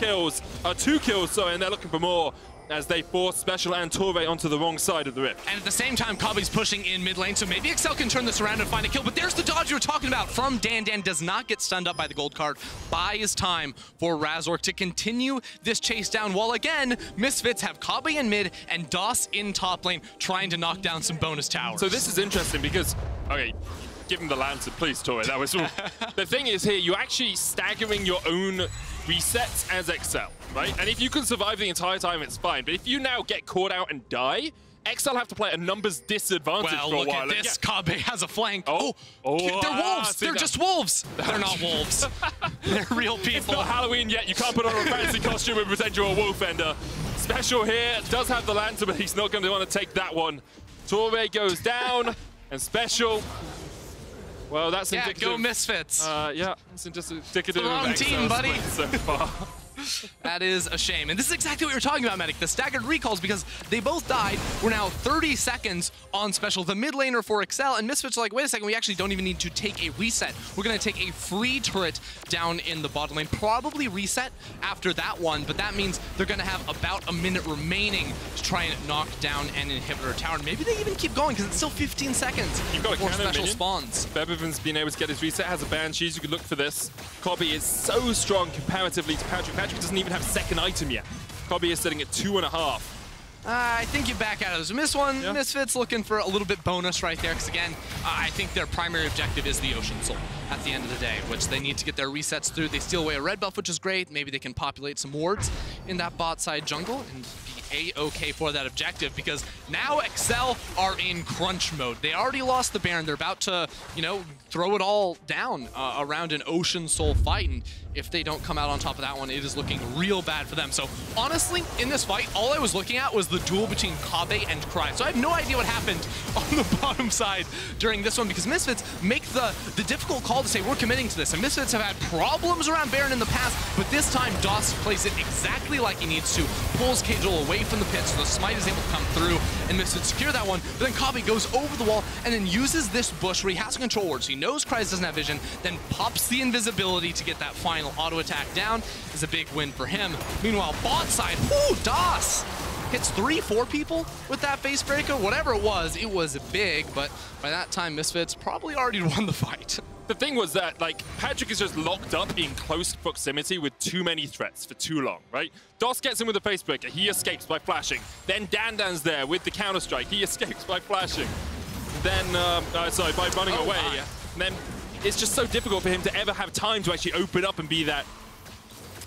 kills, sorry, and they're looking for more as they force Special and Torre onto the wrong side of the rift. And at the same time, Kobbe's pushing in mid lane, so maybe XL can turn this around and find a kill. But there's the dodge you were talking about from Dan. Does not get stunned up by the gold card. Buys time for Razork to continue this chase down, while again, Misfits have Kobbe in mid and DOS in top lane trying to knock down some bonus towers. So this is interesting because, okay, give him the Lantern, please, Torre. That was all. The thing is here, you're actually staggering your own resets as XL, right? And if you can survive the entire time, it's fine. But if you now get caught out and die, XL have to play a numbers disadvantage for a while. Well, look at this. Kobbe has a flank. They're wolves. They're just wolves. They're not wolves. They're real people. It's not Halloween yet. You can't put on a fancy costume and pretend you're a wolf ender. Special here does have the Lantern, but he's not going to want to take that one. Torre goes down, and Special... Well, that's indicative. Go Misfits. Yeah, it's just indicative of wrong team, buddy. So far. That is a shame. And this is exactly what you're talking about, Medic. The staggered recalls, because they both died. We're now 30 seconds on Special. The mid laner for XL, and Misfits are like, wait a second, we actually don't even need to take a reset. We're going to take a free turret down in the bottom lane. Probably reset after that one, but that means they're going to have about a minute remaining to try and knock down an inhibitor tower. Maybe they even keep going, because it's still 15 seconds before Special spawns. Febiven's been able to get his reset, has a Banshees. You could look for this. Kobbe is so strong comparatively to Patrik. Patrik doesn't even have second item yet. Kobbe is sitting at 2.5. I think you back out of this. Misfits looking for a little bit bonus right there, because again, I think their primary objective is the Ocean Soul at the end of the day, which they need to get their resets through. They steal away a red buff, which is great. Maybe they can populate some wards in that bot side jungle and be A-okay for that objective, because now Excel are in crunch mode. They already lost the Baron. They're about to, you know, throw it all down around an Ocean Soul fight, and if they don't come out on top of that one, it is looking real bad for them. So honestly, in this fight, all I was looking at was the duel between Kobbe and Kryze. So I have no idea what happened on the bottom side during this one, because Misfits make the difficult call to say, we're committing to this. And Misfits have had problems around Baron in the past, but this time DOS plays it exactly like he needs to, pulls Caedrel away from the pit, so the smite is able to come through, and Misfits secure that one. But then Kobbe goes over the wall and then uses this bush where he has to control wards. So he knows Kryze doesn't have vision, then pops the invisibility to get that final auto attack down. Is a big win for him. Meanwhile, bot side, DOS hits 3-4 people with that face breaker. Whatever it was big, but by that time, Misfits probably already won the fight. The thing was that, like, Patrik is just locked up in close proximity with too many threats for too long, right? DOS gets him with a face breaker. He escapes by flashing. Then Dandan's there with the counter-strike. He escapes by flashing. Then, by running away. And then it's just so difficult for him to ever have time to actually open up and be that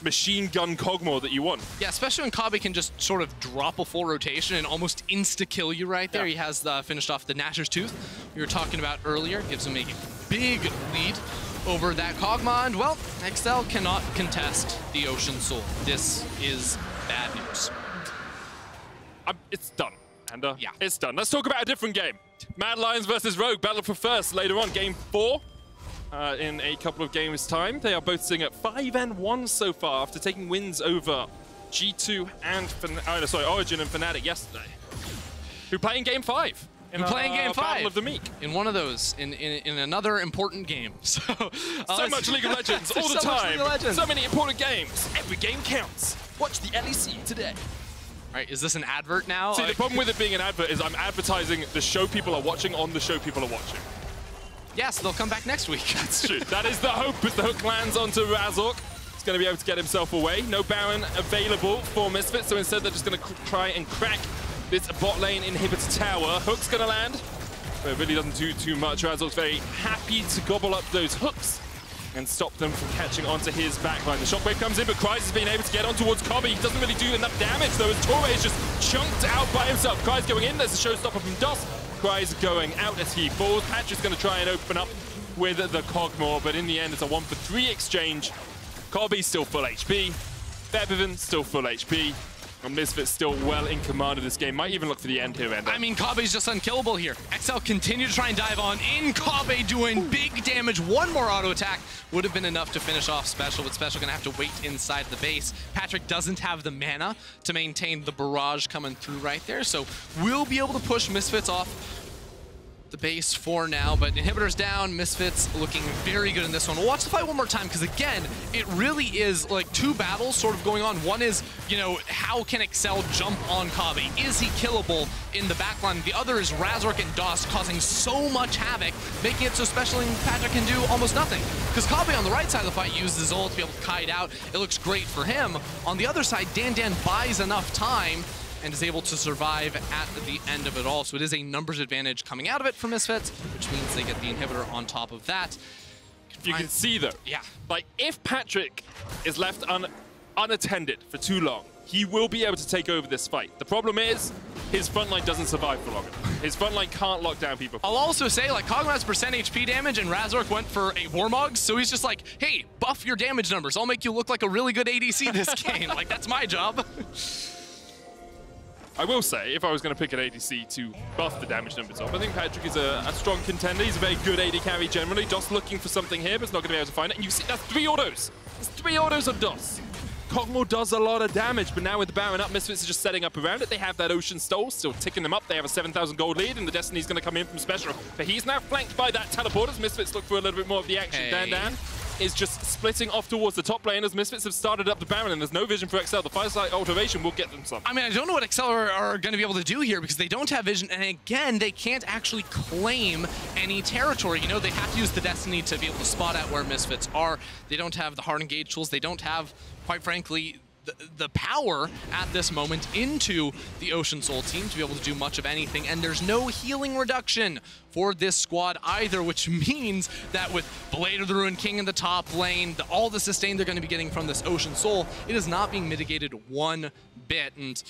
machine gun Kog'Maw that you want. Yeah, especially when Kobbe can just sort of drop a full rotation and almost insta-kill you right there. Yeah. He has finished off the Gnasher's Tooth we were talking about earlier. Gives him a big lead over that Kog'Maw. And, well, XL cannot contest the Ocean Soul. This is bad news. It's done. And yeah, it's done. Let's talk about a different game. Mad Lions versus Rogue, battle for first later on, game 4. In a couple of games' time. They are both sitting at 5-1 so far after taking wins over G2 and Origin and Fnatic yesterday. Who play in game 5? Battle of the Meek. In one of those, in another important game. So much League of Legends all the time. So many important games. Every game counts. Watch the LEC today. All right, is this an advert now? See, the problem with it being an advert is I'm advertising the show people are watching on the show people are watching. Yes, they'll come back next week. That's true. That is the hope as the hook lands onto Razork. He's going to be able to get himself away. No Baron available for Misfits, so instead they're just going to try and crack this bot lane inhibitor tower. Hook's going to land, but it really doesn't do too much. Razork's very happy to gobble up those hooks and stop them from catching onto his backline. The shockwave comes in, but Kryze has been able to get on towards Kobbe. He doesn't really do enough damage, though, as Torre is just chunked out by himself. Kryze going in, there's a showstopper from DOS. Kryze going out as he falls. Patrick's going to try and open up with the Kog'Maw, but in the end, it's a 1-for-3 exchange. Kobbe's still full HP. Febiven still full HP. And Misfits still well in command of this game. Might even look for the end here, Ender. I mean, Kobbe's just unkillable here. XL continue to try and dive on in. Kobbe doing big damage. One more auto attack would have been enough to finish off Special, but Special gonna have to wait inside the base. Patrik doesn't have the mana to maintain the barrage coming through right there, so we'll be able to push Misfits off the base for now, but inhibitors down. Misfits looking very good in this one. We'll watch the fight one more time, because again, it really is like two battles sort of going on. One is, you know, how can Excel jump on Kobbe? Is he killable in the backline? The other is Razork and DOS causing so much havoc, making it so Special and Patrik can do almost nothing. Because Kobbe on the right side of the fight uses his ult to be able to kite out. It looks great for him. On the other side, Dan buys enough time and is able to survive at the end of it all. So it is a numbers advantage coming out of it for Misfits, which means they get the inhibitor on top of that. You can see, though, like, if Patrik is left unattended for too long, he will be able to take over this fight. The problem is, his frontline doesn't survive for long enough. His frontline can't lock down people. I'll also say, like, Kog'Maw's percent HP damage, and Razork went for a Warmog, so he's just like, hey, buff your damage numbers. I'll make you look like a really good ADC this game. Like, that's my job. I will say, if I was going to pick an ADC to buff the damage numbers up, I think Patrik is a strong contender. He's a very good AD carry generally. DOS looking for something here, but it's not going to be able to find it. And you see, that's 3 autos. There's 3 autos of DOS. Kog'Maw does a lot of damage, but now with the Baron up, Misfits are just setting up around it. They have that Ocean Soul still ticking them up. They have a 7,000 gold lead, and the Destiny's going to come in from Special. But he's now flanked by that teleporters. Misfits look for a little bit more of the action. Hey. Dan is just splitting off towards the top lane as Misfits have started up the Baron, and there's no vision for XL. The Firesight alteration will get them some. I mean, I don't know what XL are going to be able to do here, because they don't have vision, and again, they can't actually claim any territory. You know, they have to use the Destiny to be able to spot out where Misfits are. They don't have the hard engage tools. They don't have, quite frankly, the power at this moment into the Ocean Soul team to be able to do much of anything, and there's no healing reduction for this squad either, which means that with Blade of the Ruined King in the top lane, all the sustain they're going to be getting from this Ocean Soul, it is not being mitigated one bit, and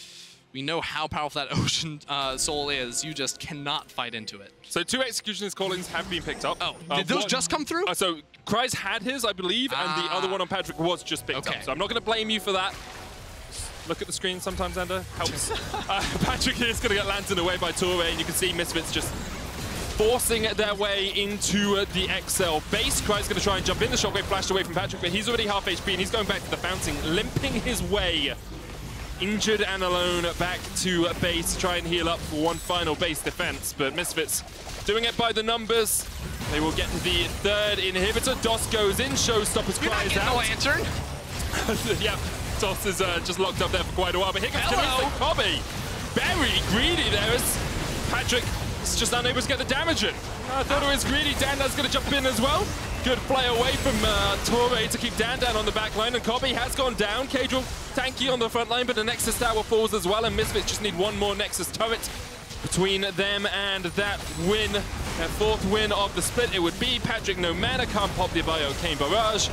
we know how powerful that Ocean Soul is. You just cannot fight into it. So 2 Executioner's callings have been picked up. Oh, did those just come through? So Kryze had his, I believe, and the other one on Patrik was just picked up. So I'm not going to blame you for that. Look at the screen sometimes, Ender. Helps. Patrik is going to get lanterned away by Torre, and you can see Misfits just forcing their way into the XL base. Kryze going to try and jump in. The shockwave flashed away from Patrik, but he's already half HP, and he's going back to the fountain, limping his way, injured and alone, back to base to try and heal up for one final base defense. But Misfits doing it by the numbers. They will get the 3rd inhibitor. DOS goes in, Showstoppers cries out. No lantern. Yeah, DOS is just locked up there for quite a while. But here comes Kobbe. Very greedy there as Patrik is just unable to get the damage in. I thought it was greedy. Dandan's going to jump in as well. Good play away from Torre to keep Dandan on the back line, and Kobbe has gone down. Caedrel tanky on the front line, but the Nexus Tower falls as well, and Misfits just need one more Nexus turret between them and that win. Their 4th win of the split. It would be Patrik no mana, can't pop the Bio-Cane Barrage.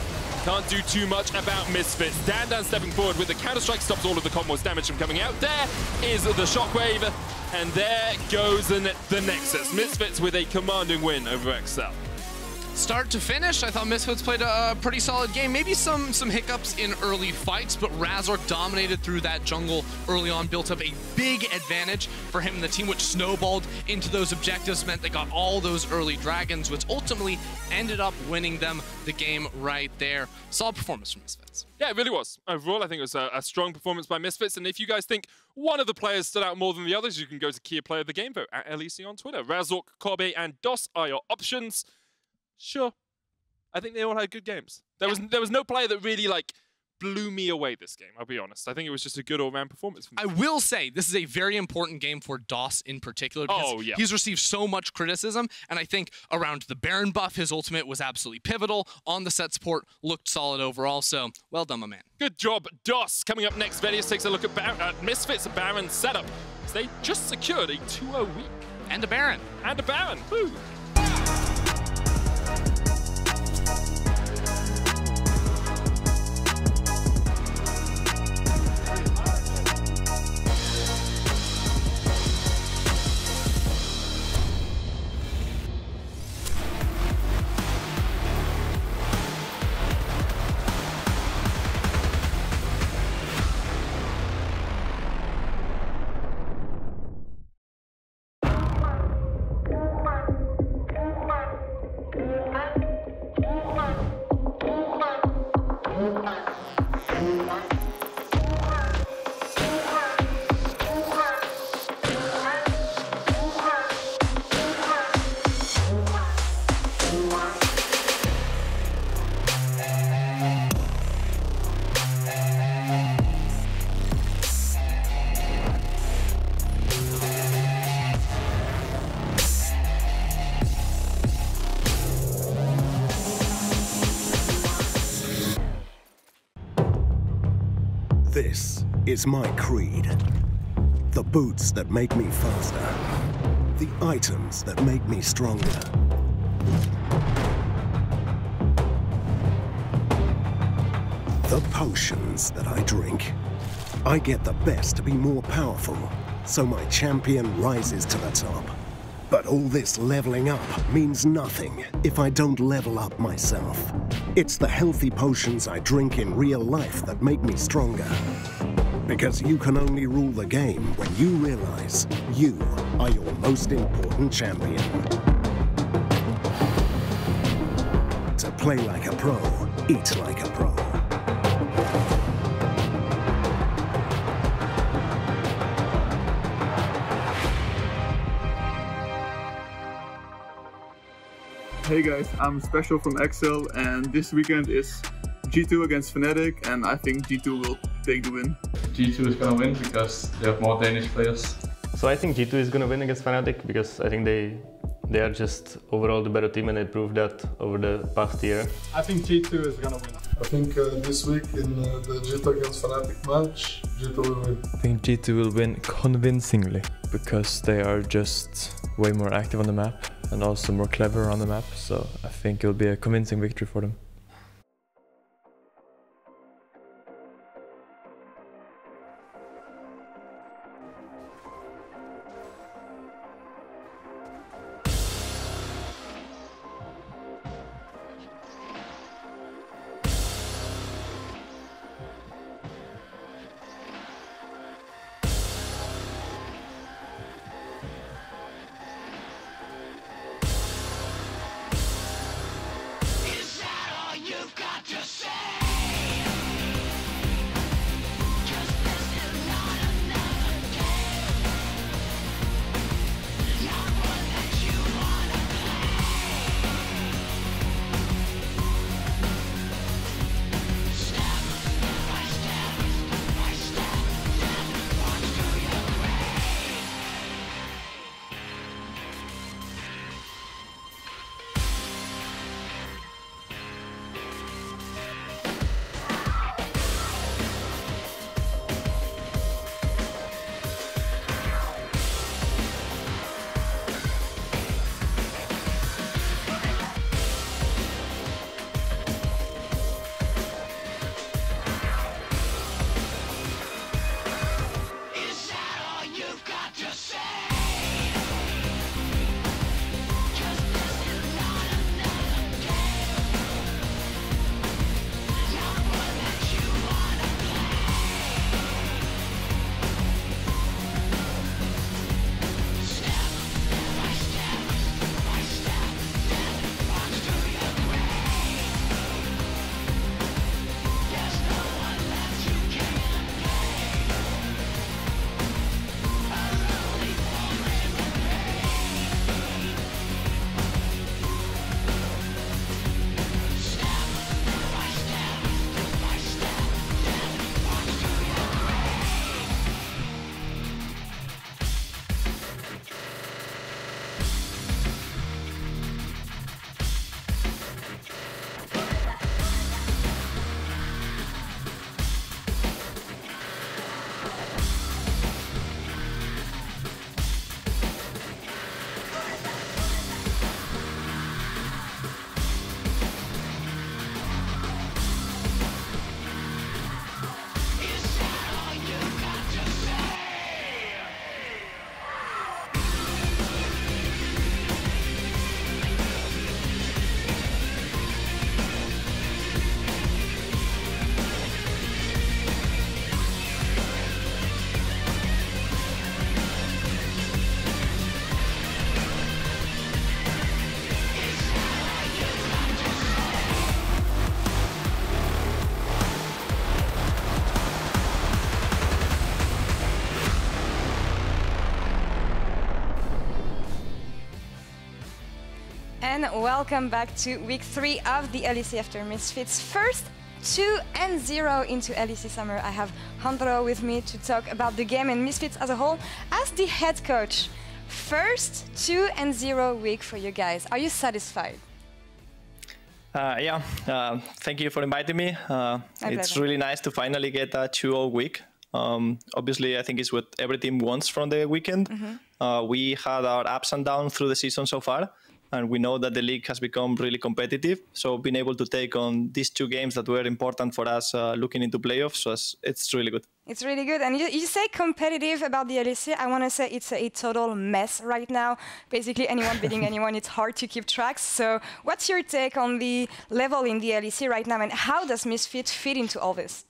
Can't do too much about Misfits. Dandan stepping forward with the counter-strike, stops all of the Kog'Maw's damage from coming out. There is the Shockwave, and there goes the Nexus. Misfits with a commanding win over XL. Start to finish, I thought Misfits played a pretty solid game. Maybe some hiccups in early fights, but Razork dominated through that jungle early on, built up a big advantage for him and the team, which snowballed into those objectives, meant they got all those early dragons, which ultimately ended up winning them the game right there. Solid performance from Misfits. Yeah, it really was. Overall, I think it was a strong performance by Misfits, and if you guys think one of the players stood out more than the others, you can go to Key Player of the Game vote at LEC on Twitter. Razork, Kobbe, and DOS are your options. Sure. I think they all had good games. There was no player that really blew me away this game, I'll be honest. I think it was just a good all-round performance. I will say, this is a very important game for DOS in particular, because he's received so much criticism, and I think around the Baron buff, his ultimate was absolutely pivotal. On the Sett support, looked solid overall, so well done, my man. Good job, DOS. Coming up next, Vedius takes a look at Misfits' Baron setup. So they just secured a 2-0 week. And a Baron. And a Baron. Woo. This is my creed. The boots that make me faster. The items that make me stronger. The potions that I drink. I get the best to be more powerful, so my champion rises to the top. But all this leveling up means nothing if I don't level up myself. It's the healthy potions I drink in real life that make me stronger. Because you can only rule the game when you realize you are your most important champion. To play like a pro, eat like a pro. Hey guys, I'm Special from XL, and this weekend is G2 against Fnatic, and I think G2 will take the win. G2 is gonna win because they have more Danish players. So I think G2 is gonna win against Fnatic because I think they They are just overall the better team, and they proved that over the past year. I think G2 is gonna win. I think this week in the G2 against Fnatic match, G2 will win. I think G2 will win convincingly because they are just way more active on the map and also more clever on the map. So I think it will be a convincing victory for them. And welcome back to week 3 of the LEC after Misfits. First 2-0 into LEC Summer. I have Jandro with me to talk about the game and Misfits as a whole as the head coach. First 2-0 week for you guys. Are you satisfied? Yeah, thank you for inviting me. It's really nice to finally get a 2-0 week. Obviously, I think it's what every team wants from the weekend. We had our ups and downs through the season so far, and we know that the league has become really competitive. So being able to take on these 2 games that were important for us looking into playoffs, so it's really good. It's really good. And you say competitive about the LEC. I want to say it's a total mess right now. Basically, anyone beating anyone, it's hard to keep track. So what's your take on the level in the LEC right now, and how does Misfit fit into all this?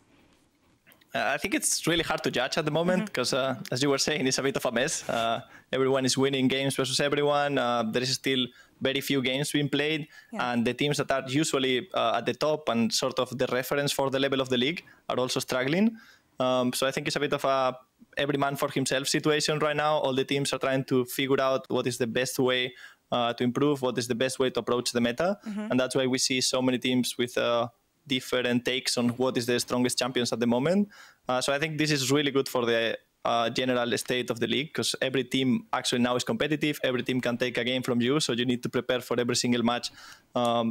I think it's really hard to judge at the moment because, as you were saying, it's a bit of a mess. Everyone is winning games versus everyone. There is still very few games being played. And the teams that are usually at the top and sort of the reference for the level of the league are also struggling. So I think it's a bit of a every man for himself situation right now. All the teams are trying to figure out what is the best way to improve, what is the best way to approach the meta. And that's why we see so many teams with different takes on what is the strongest champions at the moment. So I think this is really good for the general state of the league, because every team actually now is competitive. Every team can take a game from you, so you need to prepare for every single match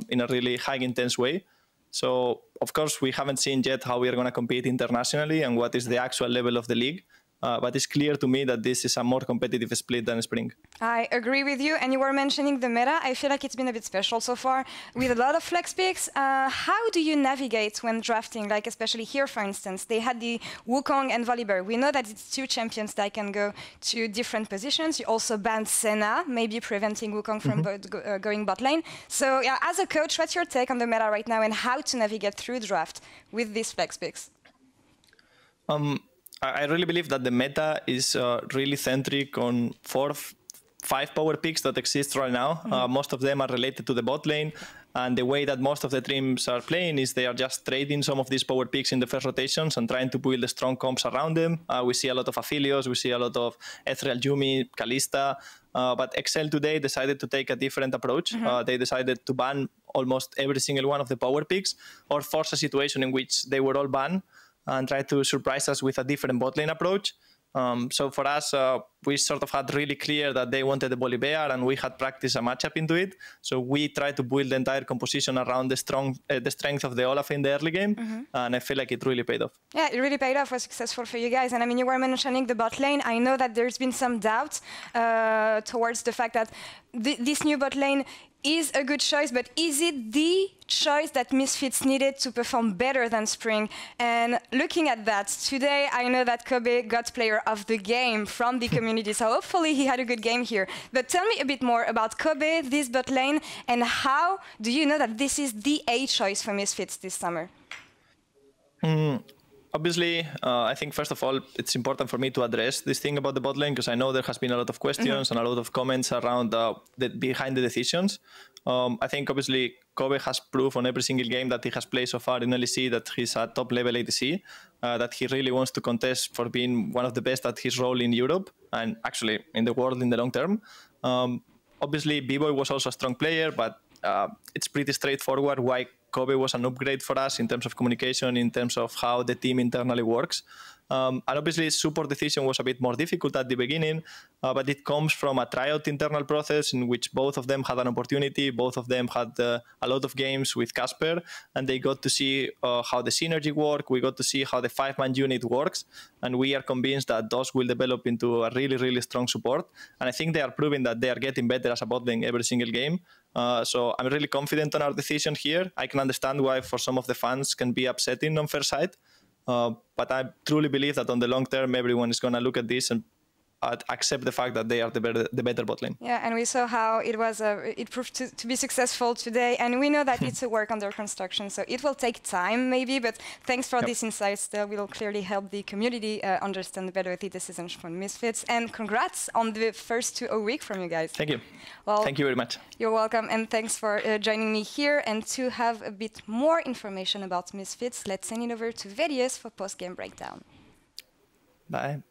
in a really high intense way. So, of course, we haven't seen yet how we are going to compete internationally and what is the actual level of the league. But it's clear to me that this is a more competitive split than spring. I agree with you. And you were mentioning the meta. I feel like it's been a bit special so far with a lot of flex picks. How do you navigate when drafting? Like especially here, for instance, they had the Wukong and Volibear. We know that it's two champions that can go to different positions. You also banned Senna, maybe preventing Wukong from going bot lane. So yeah, as a coach, what's your take on the meta right now and how to navigate through draft with these flex picks? I really believe that the meta is really centric on 4-5 power picks that exist right now. Most of them are related to the bot lane. And the way that most of the teams are playing is they are just trading some of these power picks in the first rotations and trying to build the strong comps around them. We see a lot of Aphelios, we see a lot of Ethereal Yumi, Kai'Sa. But XL today decided to take a different approach. They decided to ban almost every single one of the power picks or force a situation in which they were all banned and try to surprise us with a different bot lane approach. So for us, we sort of had really clear that they wanted the Volibear, and we had practiced a matchup into it. So we tried to build the entire composition around the strength of the Olaf in the early game, and I feel like it really paid off. Yeah, it really paid off. Was successful for you guys. And I mean, you were mentioning the bot lane. I know that there's been some doubt towards the fact that this new bot lane is a good choice, but is it the choice that Misfits needed to perform better than Spring? And looking at that, today I know that Kobbe got player of the game from the community, so hopefully he had a good game here. But tell me a bit more about Kobbe, this bot lane, and how do you know that this is the A choice for Misfits this summer? Obviously, I think first of all, it's important for me to address this thing about the bot lane, because I know there has been a lot of questions and a lot of comments around behind the decisions. I think obviously Kobbe has proved on every single game that he has played so far in LEC that he's a top level ADC, that he really wants to contest for being one of the best at his role in Europe and actually in the world in the long term. Obviously, B-Boy was also a strong player, but it's pretty straightforward why Kobbe was an upgrade for us in terms of communication, in terms of how the team internally works. And obviously, support decision was a bit more difficult at the beginning, but it comes from a tryout internal process in which both of them had an opportunity. Both of them had a lot of games with Casper, and they got to see how the synergy works. We got to see how the 5-man unit works, and we are convinced that those will develop into a really, really strong support. And I think they are proving that they are getting better as a bot lane every single game. So I'm really confident on our decision here. I can understand why for some of the fans can be upsetting on first sight. But I truly believe that on the long term, everyone is going to look at this and accept the fact that they are the better bot lane. Yeah, and we saw how it was. It proved to be successful today, and we know that it's a work under construction, so it will take time, maybe. But thanks for these insights. That will clearly help the community understand better the decisions from Misfits. And congrats on the first 2-0 week from you guys. Thank you. Well, thank you very much. You're welcome, and thanks for joining me here. And to have a bit more information about Misfits, let's send it over to Vedius for post-game breakdown. Bye.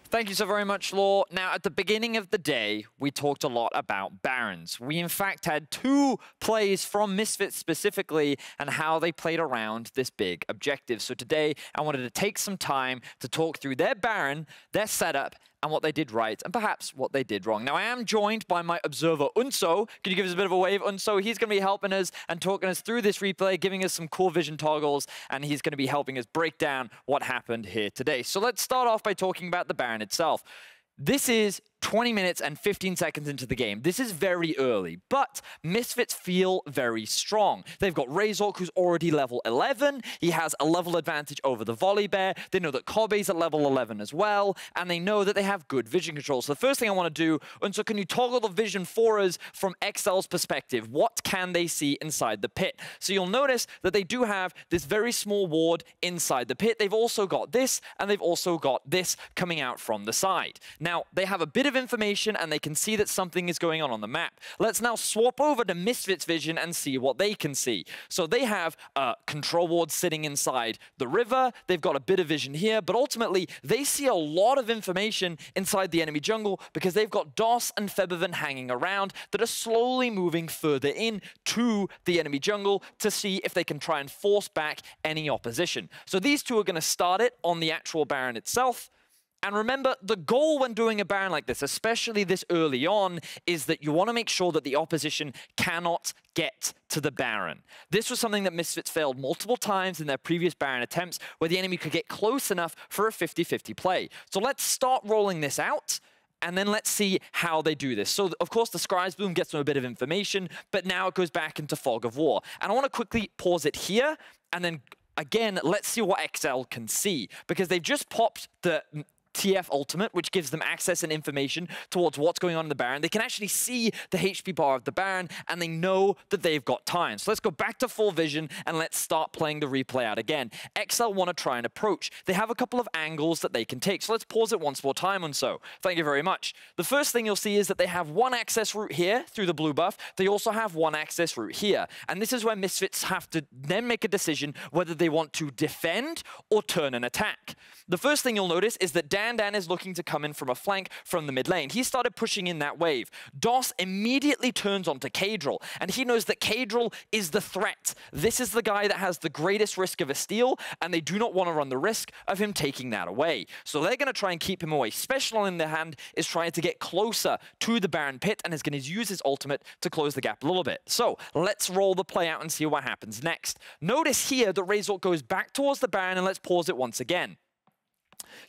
Thank you so very much, Laure. Now, at the beginning of the day, we talked a lot about Barons. We, in fact, had 2 plays from Misfits specifically and how they played around this big objective. So today, I wanted to take some time to talk through their Baron, their setup, and what they did right, and perhaps what they did wrong. Now, I am joined by my observer, Unso. Can you give us a bit of a wave, Unso? He's going to be helping us and talking us through this replay, giving us some cool vision toggles, and he's going to be helping us break down what happened here today. So let's start off by talking about the Baron itself. This is 20 minutes and 15 seconds into the game. This is very early, but Misfits feel very strong. They've got Razork, who's already level 11. He has a level advantage over the Volibear. They know that Kobbe's at level 11 as well, and they know that they have good vision control. So the first thing I want to do, Unso, can you toggle the vision for us from XL's perspective? What can they see inside the pit? So you'll notice that they do have this very small ward inside the pit. They've also got this, and they've also got this coming out from the side. Now, they have a bit of information, and they can see that something is going on the map. Let's now swap over to Misfits vision and see what they can see. So they have a control ward sitting inside the river. They've got a bit of vision here, but ultimately, they see a lot of information inside the enemy jungle because they've got DOS and Febiven hanging around that are slowly moving further in to the enemy jungle to see if they can try and force back any opposition. So these 2 are going to start it on the actual Baron itself. And remember, the goal when doing a Baron like this, especially this early on, is that you want to make sure that the opposition cannot get to the Baron. This was something that Misfits failed multiple times in their previous Baron attempts, where the enemy could get close enough for a 50-50 play. So let's start rolling this out, and then let's see how they do this. So, of course, the Scribe's Bloom gets them a bit of information, but now it goes back into Fog of War. And I want to quickly pause it here, and then, again, let's see what XL can see, because they've just popped the TF ultimate, which gives them access and information towards what's going on in the Baron. They can actually see the HP bar of the Baron, and they know that they've got time. So let's go back to full vision, and let's start playing the replay out again. XL want to try and approach. They have a couple of angles that they can take. So let's pause it once more time and so. Thank you very much. The first thing you'll see is that they have one access route here through the blue buff. They also have one access route here. And this is where Misfits have to then make a decision whether they want to defend or turn an attack. The first thing you'll notice is that Dan is looking to come in from a flank from the mid lane. He started pushing in that wave. DOS immediately turns onto Caedrel, and he knows that Caedrel is the threat. This is the guy that has the greatest risk of a steal, and they do not want to run the risk of him taking that away. So they're going to try and keep him away. Special in their hand is trying to get closer to the Baron pit, and is going to use his ultimate to close the gap a little bit. So let's roll the play out and see what happens next. Notice here that Razork goes back towards the Baron, and let's pause it once again.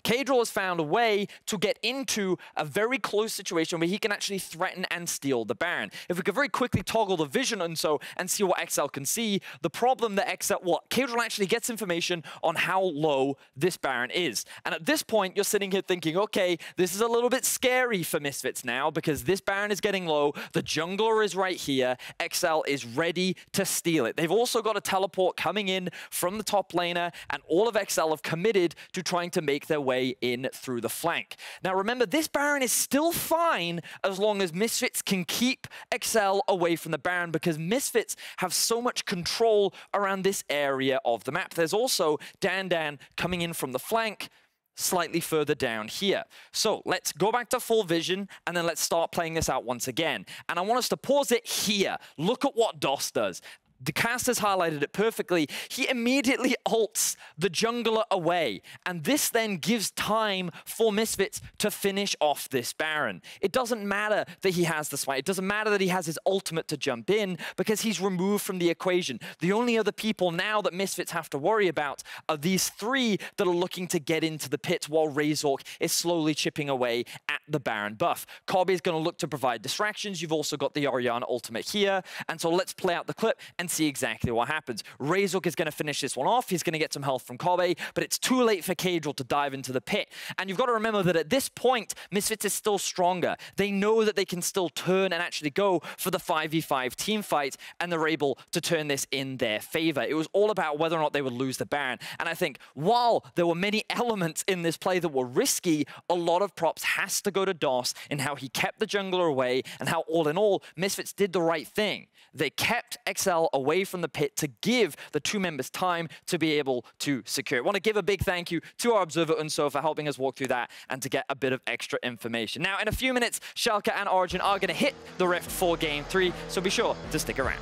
Caedrel has found a way to get into a very close situation where he can actually threaten and steal the Baron. If we could very quickly toggle the vision and see what XL can see, the problem that Caedrel actually gets information on how low this Baron is. And at this point, you're sitting here thinking, okay, this is a little bit scary for Misfits now, because this Baron is getting low, the jungler is right here, XL is ready to steal it. They've also got a teleport coming in from the top laner, and all of XL have committed to trying to make their way in through the flank. Now remember, this Baron is still fine as long as Misfits can keep XL away from the Baron, because Misfits have so much control around this area of the map. There's also Dan coming in from the flank slightly further down here. So let's go back to full vision, and then let's start playing this out once again. And I want us to pause it here. Look at what DOS does. The caster's highlighted it perfectly. He immediately ults the jungler away, and this then gives time for Misfits to finish off this Baron. It doesn't matter that he has the smite. It doesn't matter that he has his ultimate to jump in, because he's removed from the equation. The only other people now that Misfits have to worry about are these three that are looking to get into the pit, while Razork is slowly chipping away at the Baron buff. Kobbe is going to look to provide distractions. You've also got the Orianna ultimate here, and so let's play out the clip and see exactly what happens. Razork is going to finish this one off. He's going to get some health from Kobbe, but it's too late for Caedrel to dive into the pit. And you've got to remember that at this point, Misfits is still stronger. They know that they can still turn and actually go for the 5v5 team fight, and they're able to turn this in their favor. It was all about whether or not they would lose the Baron. And I think while there were many elements in this play that were risky, a lot of props has to go to DOS in how he kept the jungler away, and how all in all, Misfits did the right thing. They kept XL away from the pit to give the two members time to be able to secure it. I want to give a big thank you to our observer Unso for helping us walk through that and to get a bit of extra information. Now, in a few minutes, Schalke and Origin are going to hit the Rift for Game 3, so be sure to stick around.